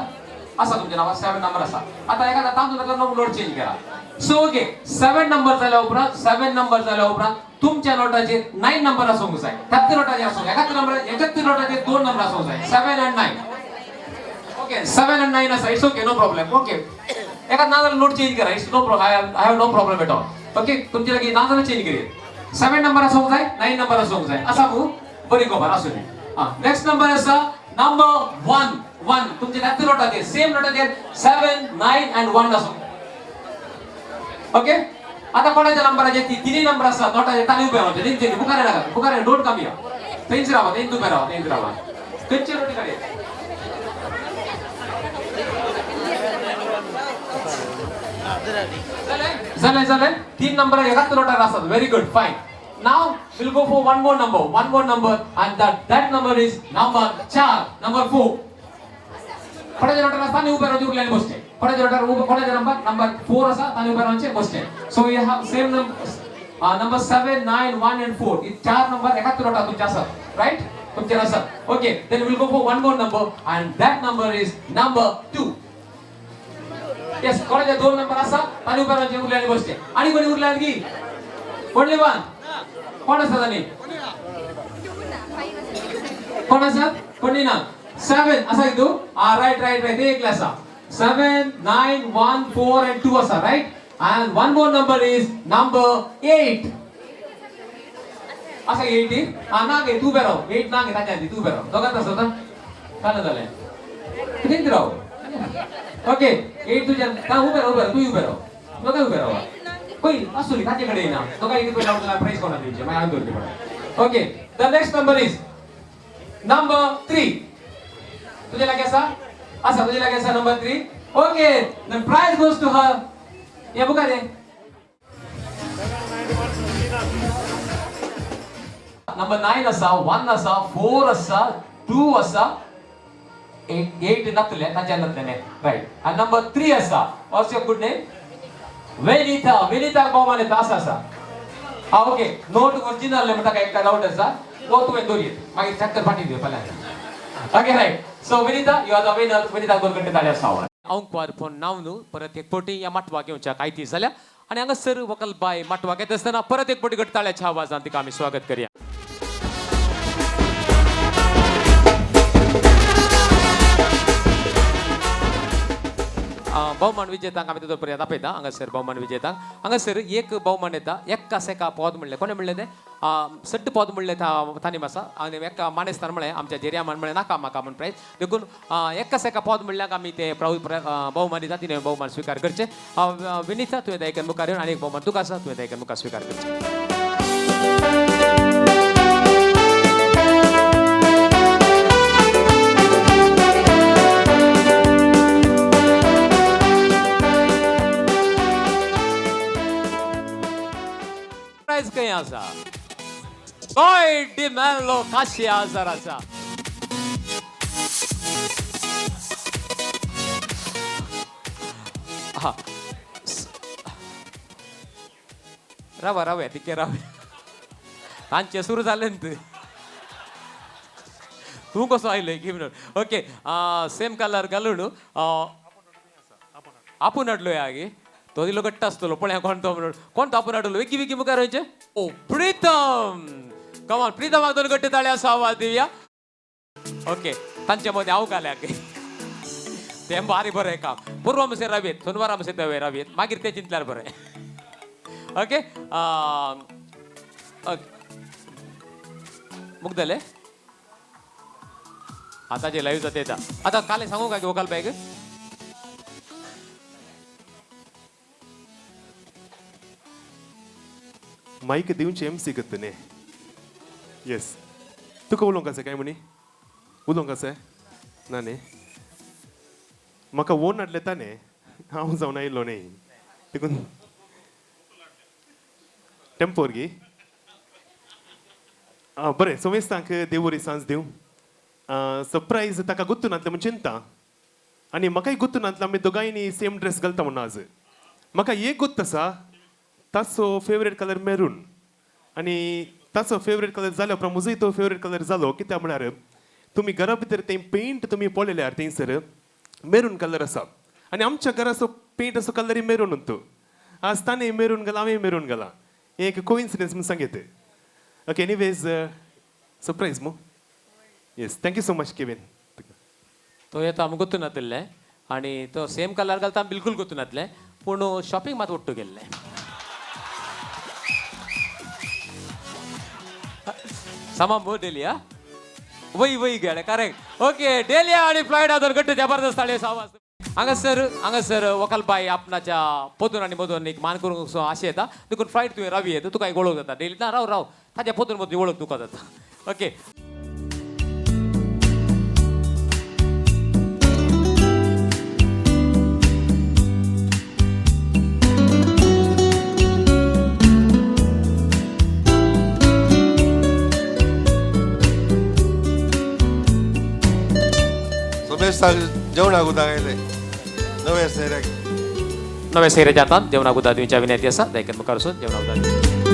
असा तुमच्या नावात 7 नंबर असा आता एखादा तांदूळ नका नोट चेंज करा सो ओके 7 नंबर झाल्या उपरांत 7 नंबर झाल्या उपरांत तुमच्या नोटाचेर 9 नंबर आसूंक जाय 71 नोटाचेर आसूंक 71 नोटाचेर 2 नंबर आसूंक जाय 7 and 9 ओके 7 and 9 असा it's okay no problem okay एखादा नादाला नोट चेंज करा it's no problem I have no problem at all okay तुमच्या लागीं नादाला चेंज करूया 7 नंबर आसूंक जाय 9 नंबर आसूंक जाय असा मू बरी खबर असू दे नेक्स्ट नंबर आसा नंबर 1 तुमचे नाते नोटाचेर सेम नोटाचेर 7 9 and 1 आसूंक ओके आता कोणाच्या नंबराचे तिन्ही नंबर आसा नोटाचे ताली उभे रावचे तेंचे बुकारे नाका बुकारे नोट कमी या तेंच रावा तेंच उभे रावा तेंचे नोटी काढे झाले 3 नंबर एकाच नोटार असतात very good fine now we'll go for one more number and that number is number 4 number 4 कोणाच्या नोटार तानी उभे रावचे उरलेले बसचे कोणाच्या नोटार कोणाचा नंबर 4 असा तानी उभे रावचे बसचे so you have same number 7 9 1 and 4 हे चार नंबर एकाच नोटार तुमचे असतात राइट तुमचे असतात okay then we'll go for one more number and that number is number 2 yes कोणाचे दोन नंबर असा तानी उभे रावचे उरलेले बसचे आणि कोणी उरले की only one कोण असतात आणि कोण असतात कोणी ना 7 असा इथू राइट एक असा 7 9 1 4 and 2 असा right and one more number is number 8 असा 8 ना गे तू बेराव 8 ना गे ताच्या आधी तू बेराव दोघात असतात काय झालंय किती राव ओके 8 तुझ्या का उभे राव तू उभे राव दोघा उभे राव कोई असुली ताच्याकडे ना तो काय इथे लावला प्राइस कोणा द्यायचे माझ्या अंदर पडा okay the next number is number 3 तुझे लागे असा तुझे लागे असा नंबर 3 okay the price goes to हर ये बुका दे नंबर 9 असा 1 असा 4 असा 2 असा 8 नतले ताच्या नतले राइट आणि नंबर 3 असा व्हाट्स युअर गुड नेम वेनिता बहुमान येता असा ओके नोट ओरिजिनल म्हणटा काय एक डाउट असा वो तुवें दवरीत मागीर चक्कर फाटी दिव पयला okay right so Venita you are the winner Venita दोन घंटे ताळ्या सावळ अंकवार फोन नाव न्हू परत एक पोटी या माटवा घेवच्या कायती जाल्या आणि हांगासर वकल बाय माटवा घेत आसतना परत एक पोटी घट ताळ्याच्या आवाजान तिका आमी स्वागत करूया बहुमान विजेतांक आमी तो पर्यंत आपयता हांगासर बहुमान विजेतांक हांगासर एक बहुमान येता एक्का सेका पद म्हणले कोणे म्हणले ते सट्ट पद म्हणले तानी मासा आनी एका मानेस्तान म्हळें आमच्या जेरियामान म्हळें नाका म्हाका म्हण प्रायज देखून एक्का सेका पद म्हणल्याक आमी ते बहुमान दिता तिणें बहुमान स्विकार करचे विनिता तुवें दायकन मुखार येवन आनी एक बहुमान तुका आसा तुवें दायकन मुखार स्विकार करचे प्राइस खंय आसा गोय डिमेलो 5,000 आसा रावा तिके रावे तांचे सुरू जाले न्ही तूं कसो आयलोय की म्हणून ओके सेम कलर घालून आपूण हाडलोय आगे तो दिलो गट्ट आसतलो पण ह्या कोण तो म्हणून कोण तो आपूण हाडलो विकी विकी मुखार वयचे ओ प्रीतम कमान प्रीतमाक दोन गट्टे ताळे असो आवाज दिवया ओके तांचे मध्ये हांव घाल्याक ते भारी बरें काम पूर्व मसे रावयेत सोनवारा मसे तवे रावयेत मागीर ते चिंतल्यार बरें ओके मुग्धले आता जे लाईव्ह जाते आता काले सांगू का वोकल बॅग माईक दिवचे एमसी करतने येस तुका उलोवंक आसा काय म्हणी उलोवंक आसा ना न्ही म्हाका ओन हाडले ताणे हांव जावन आयिल्लो न्ही देखून टेम्पोर गी बरें सोमेस्तांक देव बरी सांज दिवं सरप्रायज ताका गुर्तू नासलें म्हण चिंता आनी म्हाकाय गुर्तू नासलें आमी दोगांयनी सेम ड्रेस घालता म्हणून आज म्हाका एक गुर्त आसा ताचो फेवरेट कलर मेरून आनी ताचो फेवरेट कलर जालो उपरांत म्हजोय तो फेवरेट कलर जालो कित्याक म्हळ्यार तुमी घरा भितर तें पेंट तुमी पळयल्यार थंयसर मेरून कलर आसा आनी आमच्या घराचो पेंट असो कलर मेरूनूच आज ताणें मेरून घाला हांवें मेरून घाला एक कोइन्सिडन्स म्हूण सांगीत ओके एनीवेज सरप्रायज मू yes thank you so much Kevin तो येता आमकां गुर्तू नासलें आनी तो सेम कलर घालता बिलकुल गुर्तू नासलें पूण शॉपिंग मात ओट्टू गेल्लें सामान बो डेलिया वही वही गेले करेक्ट ओके डेलिया आणि फ्लायट आदर गट्ट जबरदस्त आले आवाज हांगासर वकलबाई आपणाच्या पोतून आणि मधून एक मान करूंक आशे येता देखून फ्लायट तुवें रावी येता तुका एक वळख जाता डेली ना राव राव ताच्या पोतून मधून वळख तुका जाता ओके जेवणाक उदक आयले नवे सैरे जातात जेवणाक उदक दिवच्या विनंती आसा दयकन मुखार वचून जेवणाक उदक दिवं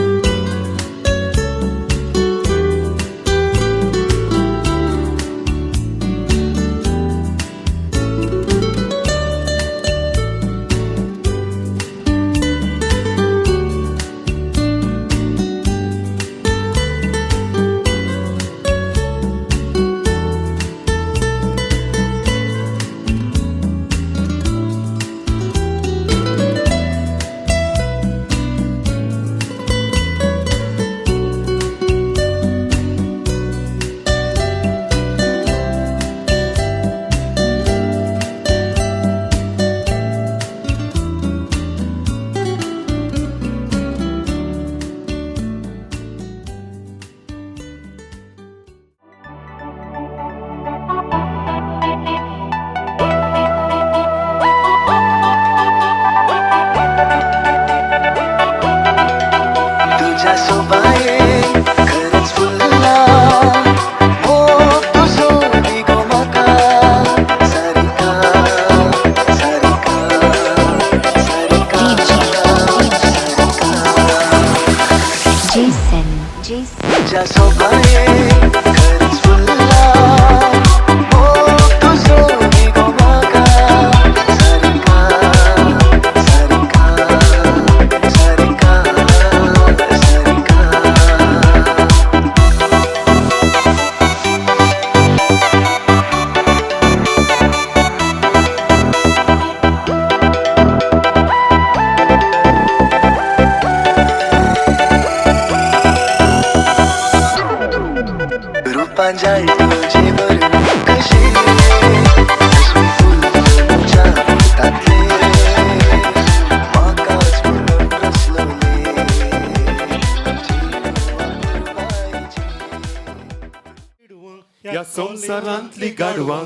या संसारांतली गाडवां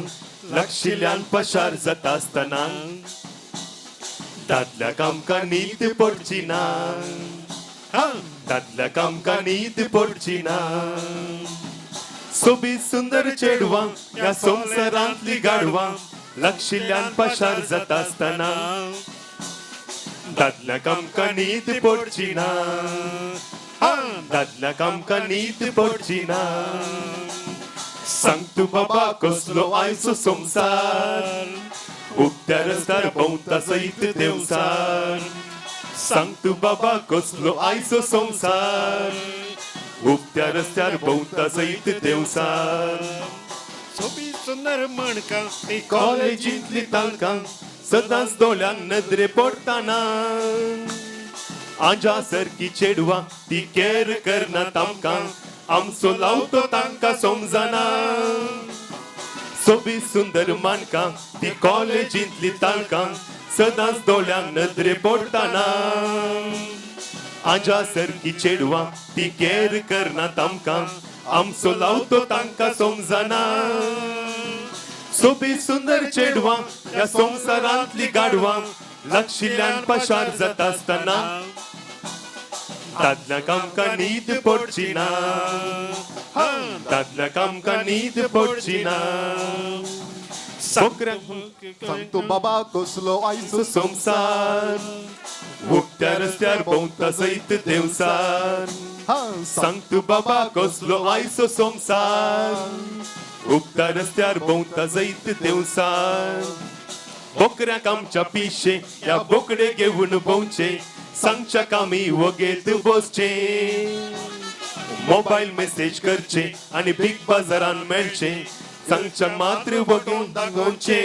लागशिल्ल्यान पशार जाता आसतना दादल्याक आमकां न्हीद पडची ना दादल्याक आमकां न्हीद पडची ना सोबीत सुंदर चेडवां या संसारांतली गाडवां लागशिल्ल्यान पशार जाता आसतना दादल्याक आमकां न्हीद पडची ना दादल्याक आमकां न्हीद पडची ना सांग तू बाबा कसलो आयचो संसार उक्त्या रस्त्यार भोंवता सैत देवसार सांग तू बाबा कसलो आयचो संसार उक्त्या रस्त्यार भोंवता सैत देवसार सोबी सुंदर मणकां ती कॉलेजींतली तांकां सदांच दोळ्यान नदरे पडटाना आंजा सारकी चेडवां ती केर करनात आमकां आमचो लावतो तांकां समजना सोबी सुंदर मानकां ती कॉलेजींतली तांकां सदांच दोळ्यांक नदरे पडटाना आंजा सारकी चेडवां ती केर करनात आमकां आमचो लावतो तांकां समजना सोबी सुंदर चेडवां ह्या संवसारांतली गाडवां लागशिल्ल्यान पाशार जाता आसतना दादल्याक आमकां न्हीद पडची ना दादल्याक आमकां न्हीद पडची ना सांग तू बाबा कसलो आयचो संसार उक्त्या रस्त्यार भोंवता सैत देवसार सांग तू बाबा कसलो आयचो संसार उक्त्या रस्त्यार भोंवता सैत देवसार बोकड्याक आमच्या पिशे या बोकडे घेवन भोंवचे सांगच्या कामी वगेत बसचे मोबाईल मेसेज करचे आणि बिग बाजारान मेळचे सांगच्या मात्र वगून दाखोवचे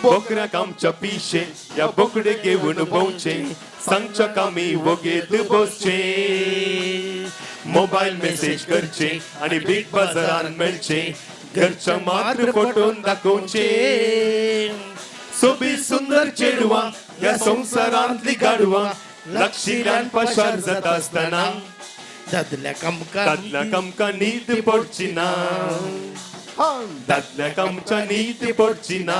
बोकड्याक आमच्या पिशे या बोकडे घेवन भोंवचे सांगच्या कामी वगेत बसचे मोबाईल मेसेज करचे आणि बिग बाजारान मेळचे घरच्या मात्र फोटोन दाखोवचे सोबी सुंदर चेडवां ह्या संवसारांतली गाडवां लागशिल्ल्यान पाशार जाता आसतना दादल्याक आमकां न्हीद पडची ना दादल्याक आमच्या न्हीद पडची ना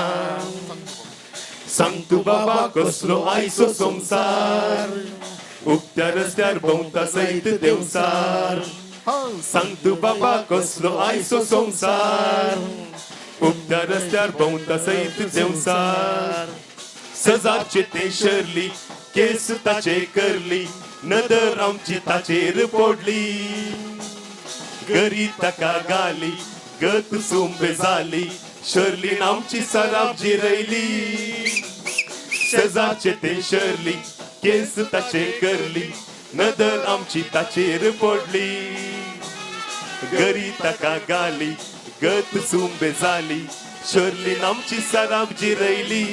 सांग तू बाबा कसलो आयचो संसार उक्त्या रस्त्यार भोंवता सैत देवसार सांग तू बाबा कसलो आयचो संसार उक्त्या रस्त्यार भोंवता सैत देवसार सजाचे ते शरली केस ताचे करली नदर आमची ताचेर पडली गरी ताका गाली गत सुंबे जाली शर्लीन आमची सराब जिरयली सजाचे ते शरली केस ताचे करली नदर आमची ताचेर पडली गरी ताका गाली गत सुंबे जाली शर्लीन आमची सराब जिरयली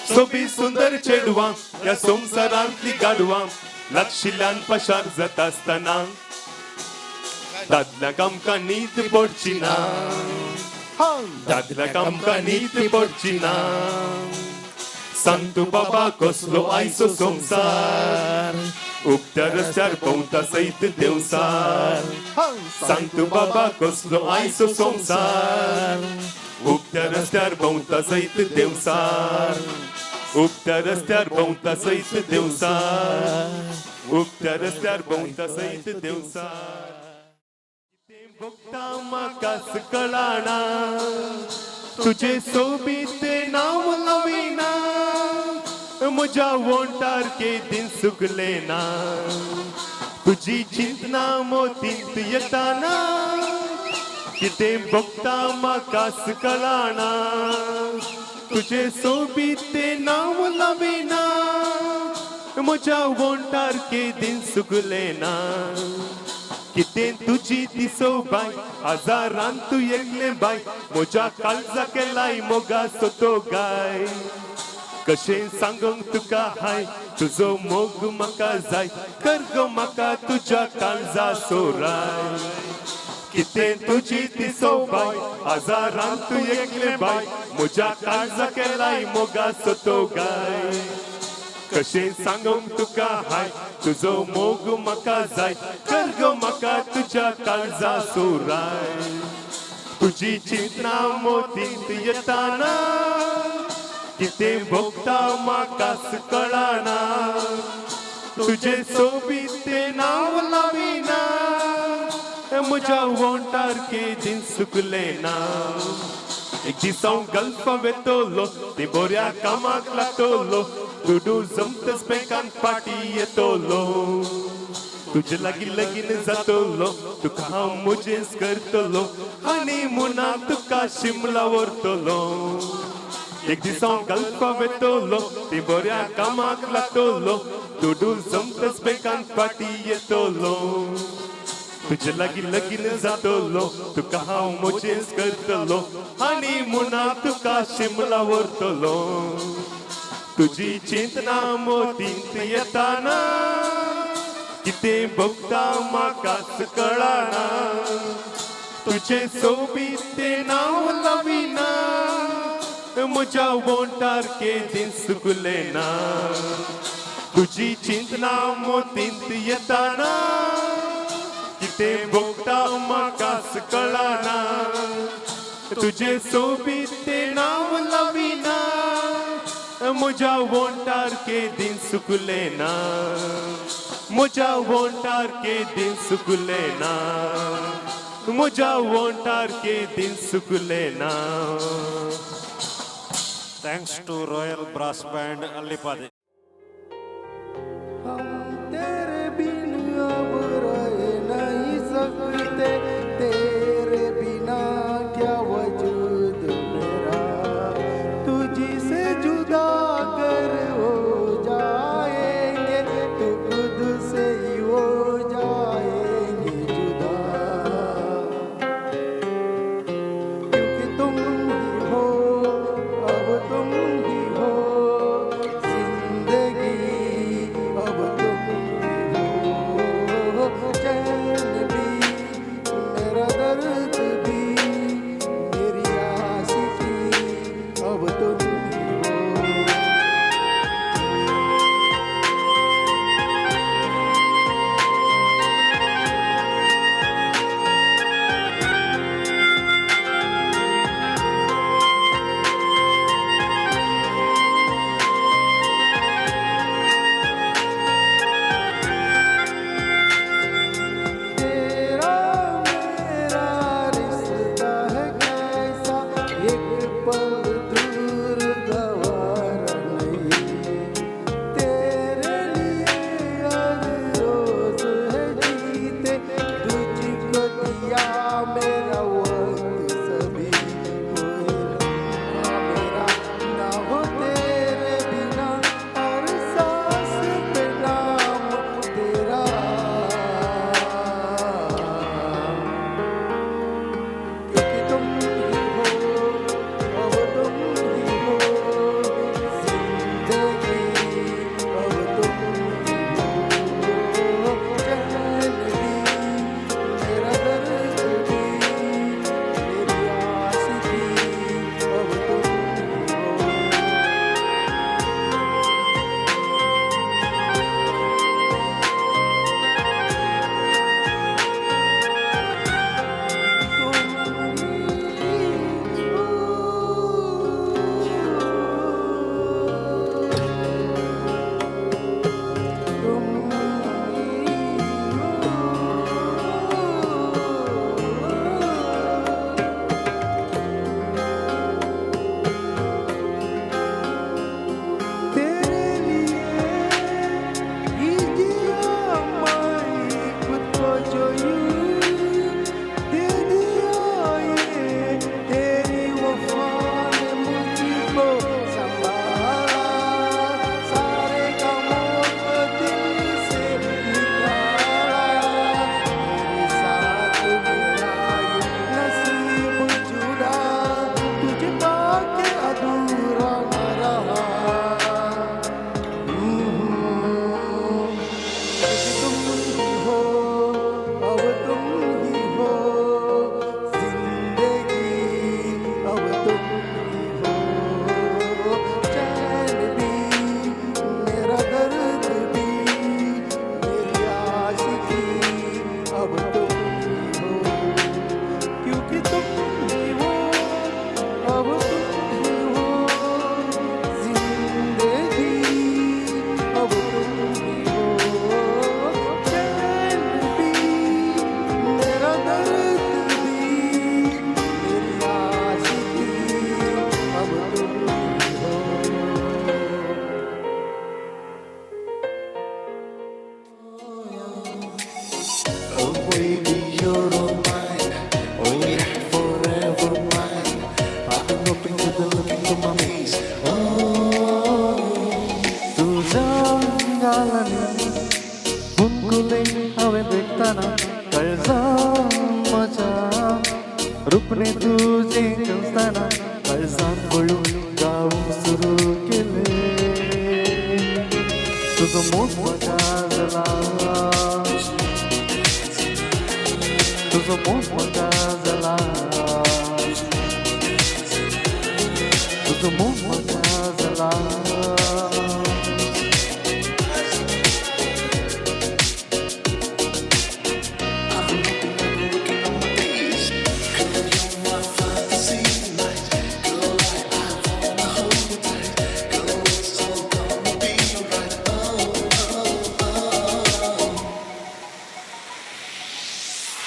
सोबी सुंदर चेडवां ह्या संवसारांतली गाडवां लागशिल्ल्यान पाशार जाता आसतना दादल्याक आमकां न्हीद पडची ना दादल्याक आमकां न्हीद पडची ना सांग तू बाबा कसलो आयचो संवसार उक्त्या रस्त्यार भोंवता सैत देवसार सांग तू बाबा कसलो आयचो संवसार उक्त्या रस्त्यार भोंवता सैत देवसार उक्त्या रस्त्यार भोंवता सैत देवसार उक्त्या रस्त्यार भोंवता सैत देवसार भोगता म्हाकाच कळना तुजे सोबीत नांव लाविना म्हज्या वोंटार दिन सुकले ना तुजी चिंतना मोतींत येताना कितें भोगता म्हाकाच कळना तुजे सोबीत नांव लाविना म्हज्या वोंटार दिन सुकले ना कितें तुजी ती सोबाय आजारान तूं एकले बाय म्हज्या काळजा केलाय मोगा सोतो गाय कशें सांगूंक तुका हाय तुजो मोग म्हाका जाय कर गो म्हाका तुज्या काळजा सोराय कितें तुजी ती सोबाय आजारान तूं एकले बाय म्हज्या काळजा केलाय मोगा सोतो गाय कशें सांगूंक तुका हाय तुजो मोग म्हाका जाय कर गो म्हाका तुज्या काळजा सोराय तुजी चिंतना मोतींत येताना कितें भोगता म्हाकाच कळना तुजे सोबीत नांव लाविना म्हज्या वोंटार दिन सुकले ना एक दीस हांव गल्फा वेतलो ते बऱ्या कामाक लागतलो तुडू जमतस बँकान पाटी येतलो तुझे लगी लगीन जातलो तुका मुझेच करतलो हनीमुना तुका शिमला व्हरतलो एक दिसा गल्फा वेतलो ती बऱ्या कामाक लागतलो दोडूल जमतच बेकान पाटी येतलो तुझे लगी लगीन जातलो तुका हांव मुझेच करतलो हनीमुना तुका शिमला व्हरतलो तुझी चिंतना मोतींत येताना कितें भोगता म्हाकाच कळना तुझे सोबीत तें नांव लाविना म्हज्या वोंटार केदीं सुकलेना तुझी चिंतना मोतींत येताना कितें भोगता म्हाकाच कळना तुझे सोबीत तें नांव लाविना म्हज्या वोंटार केदीं सुकलेना म्हज्या वोंटार केदीं सुकलेना म्हज्या वोंटार केदीं सुकलेना thanks to Royal Brass Band अलीपादे तेरे बिन अब रह नहीं सकते तेरे बिना क्या वजूद मेरा तुझी से जुदा कर हो जाएंगे तो खुद से ही हो जाएंगे जुदा क्योंकि तुम ही हो अब तुम ही हो baby, you're all mine. Oh yeah, forever mine. I've been looking to my knees. Oh, तुझ्या गालाने गुणगुले हवे भेटताना कळजा माझ्या रूपने तुझे असताना कळसात पळून गाऊ सुरू केले तुझं मोठ मजा झाला तुझं मोठ मजा झाला तुझं मोठ मजा झाला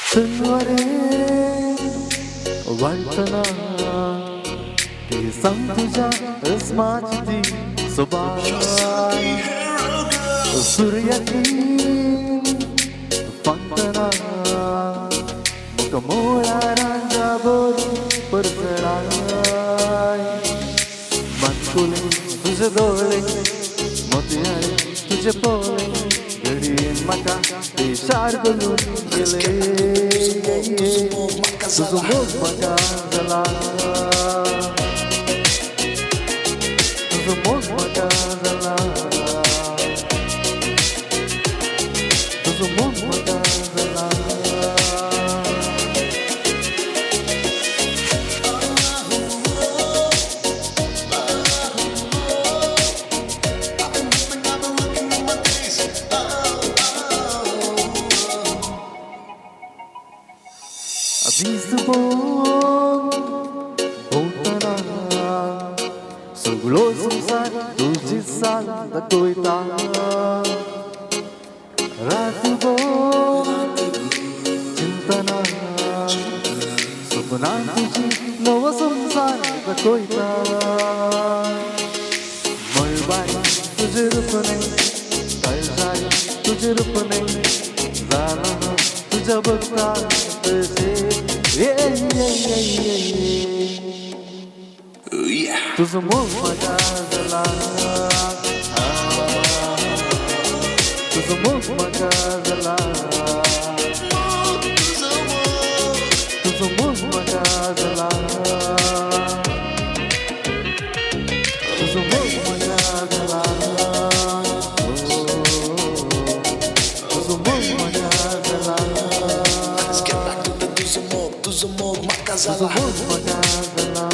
शनिवारे वाटना ते सांग तुझ्या रस्माची ती सुबाय सूर्याची पंतना मग मोळा रांजा बोरी परतळाय मानकुले तुझे डोळे मोतियाळे तुझे पोळे घडीन म्हाका ते शार करून गेले तुझं मोग म्हाका झाला तुझं मोग म्हाका झाला तुझं मोग म्हाका झाला सगळो संसार तुझी साल दाखोयता रातभर चिंतना सपनां तुझी नव संसार दाखोयता मळबाय तुझे रूपने काळजाय तुझे रूपने जाला तुझ्या बघता तसे तुझं मोग माझा झाला तुझं मोग माझा झाला तुझं मोग माझा झाला तुझं मोग माझा झाला तुझं मोग माझा झाला तुझं मोग माझा झाला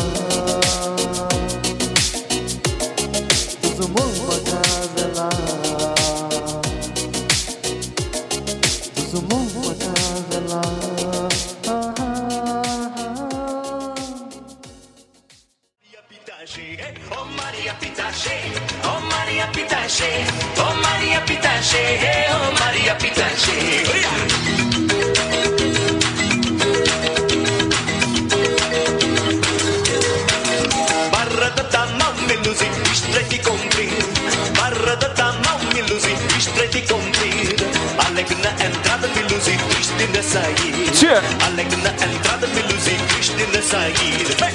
Alegna entrada mi luzi Cristi na saída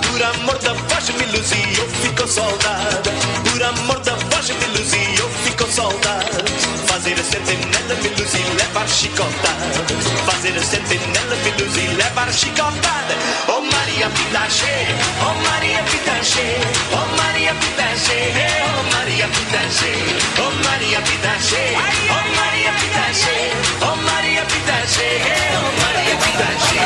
Por amor da voz me luzi eu fico saudade Por amor da voz me luzi eu fico saudade Fazer a sentinela me luzi levar chicotada Fazer a sentinela me luzi levar chicotada Oh Maria Pitache Oh Maria Pitache Oh Maria Pitache Oh Maria Pitache Oh Maria Pitache Oh Maria Pitache Oh Maria Pitache Oh Maria Pitache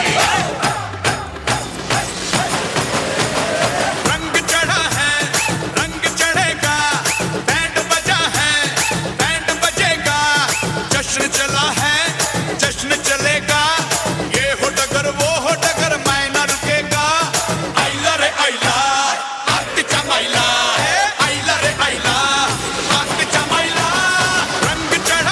रंग चढ़ा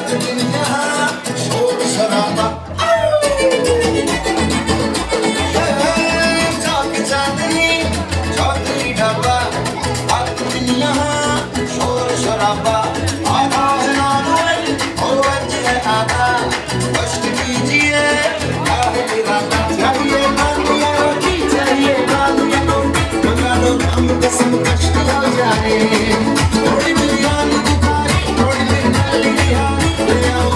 रात दिन यहाँ शोर शराबा चाक चांदनी चौधरी ढाबा रात दिन यहाँ शोर शराबा आधा है नॉर्मल ओवरज है आधा कष्ट कीजिए काहे इरादा चाहिए बांधिया रोटी चाहिए बांधिया रोटी मंगा दो हम कसम कष्ट हो जाए थोड़ी बिरयानी दिखाई थोड़ी बिरयानी दिखाई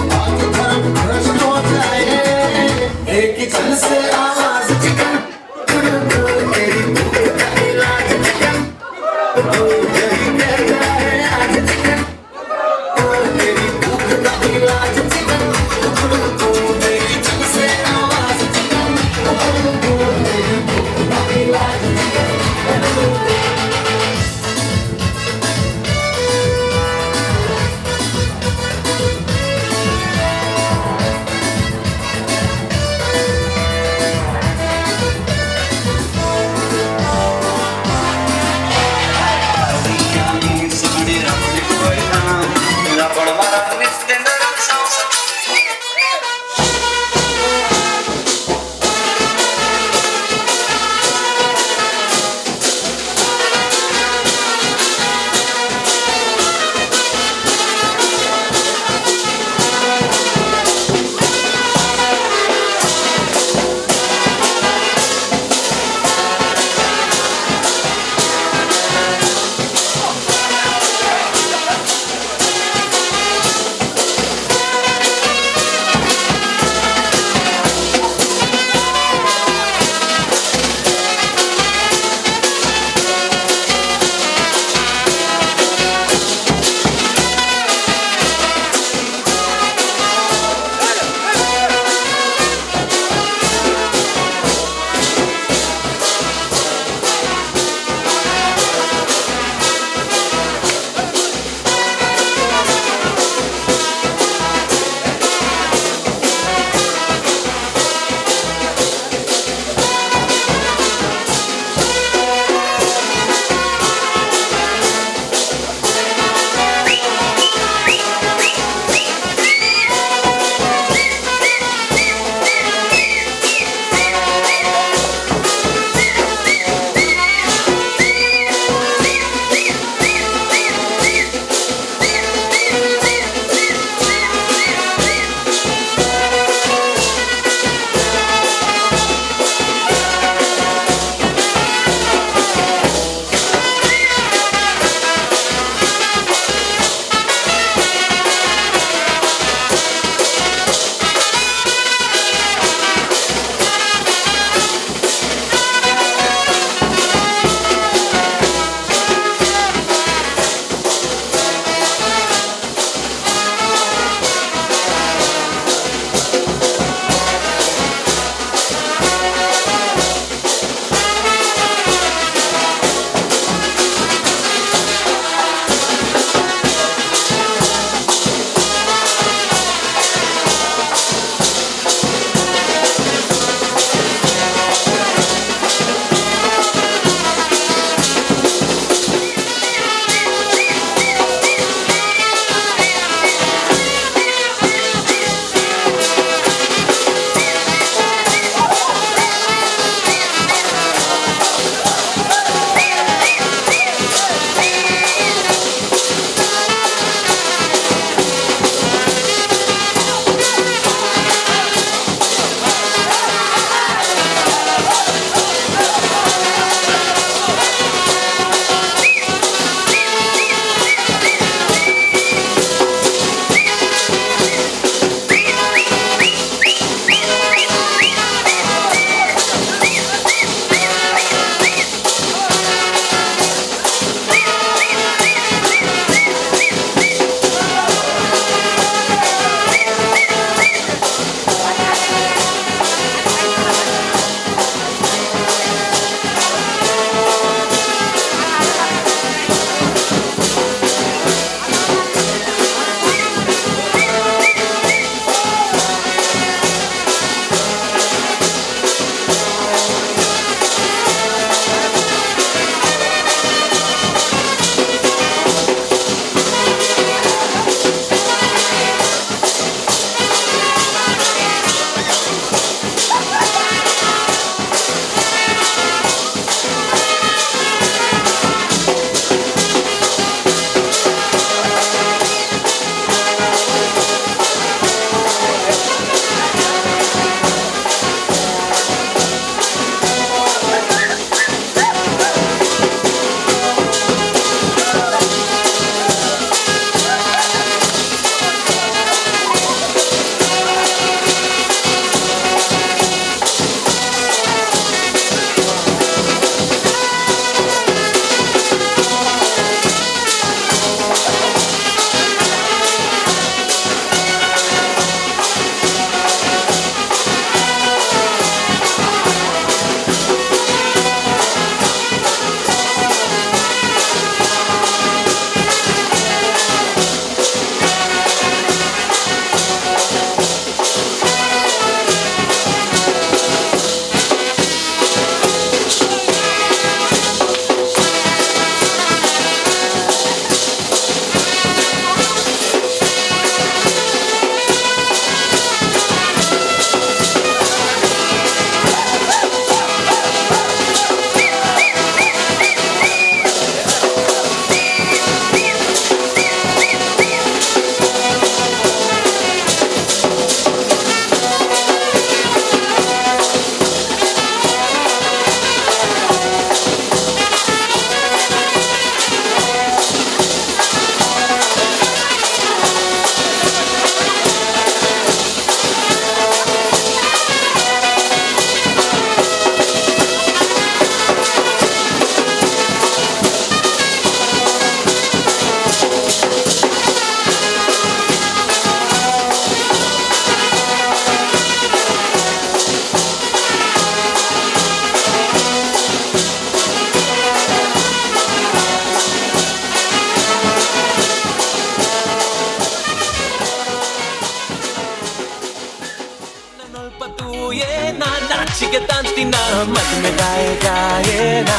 ದಿನ ಮದ್ಮೆದಾಯಗಾಯೇನ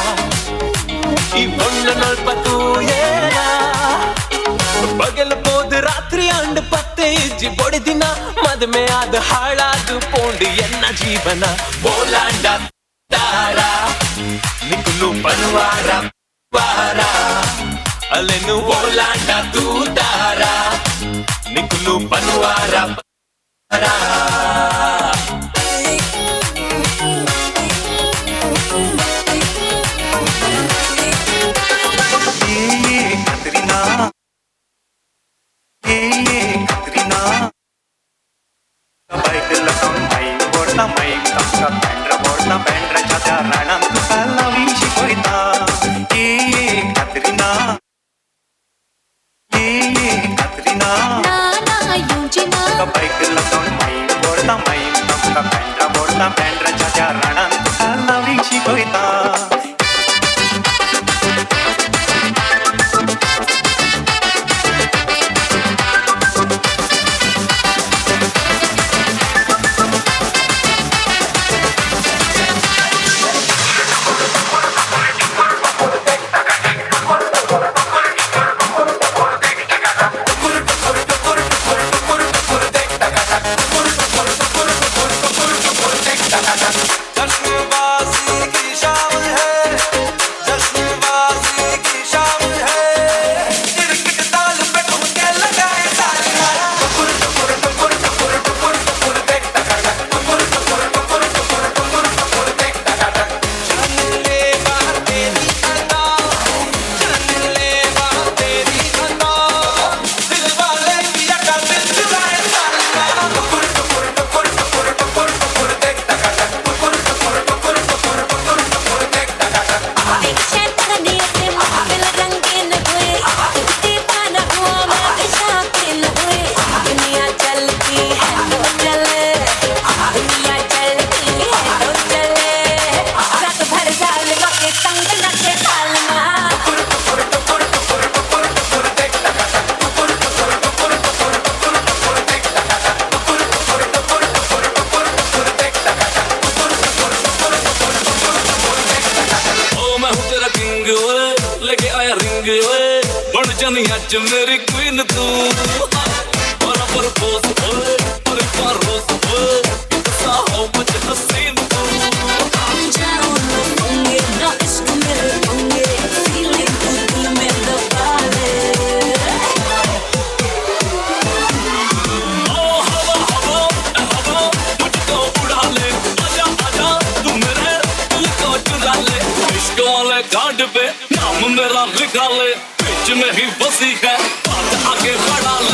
ಈ ಬಣ್ಣ ನೋಡ್ಪತೂಯೇನ ಬಗಲಬಹುದು ರಾತ್ರಿ ಅಂಡ್ ಪತ್ತೆ ಇಜ್ಜಿ ಬೊಡಿದಿನ ಮದ್ಮೆ ಆದ ಹಾಳಾದು ಪೋಂಡು ಎನ್ನ ಜೀವನ ಬೋಲಾಂಡ ತಾರ ನಿಕುಲು ಪನುವಾರ ವಾರ ಅಲೆನು ಬೋಲಾಂಡ ತೂತಾರ ನಿಕುಲು ಪನುವಾರ अज मेरी क्वीन तू बराबर बोस ओए और रोज ओए इतना हो मुझ हसीन तू हम जाओ लोगे ना इश्क मेरे होंगे फीलिंग तू दिल में दबा ले ओ हवा हवा हवा मुझको उड़ा ले आजा आजा तू मेरे दिल को चुरा ले इश्क वाले कार्ड पे नाम मेरा लिखा ले में ही बसी है बात आगे बढ़ा ले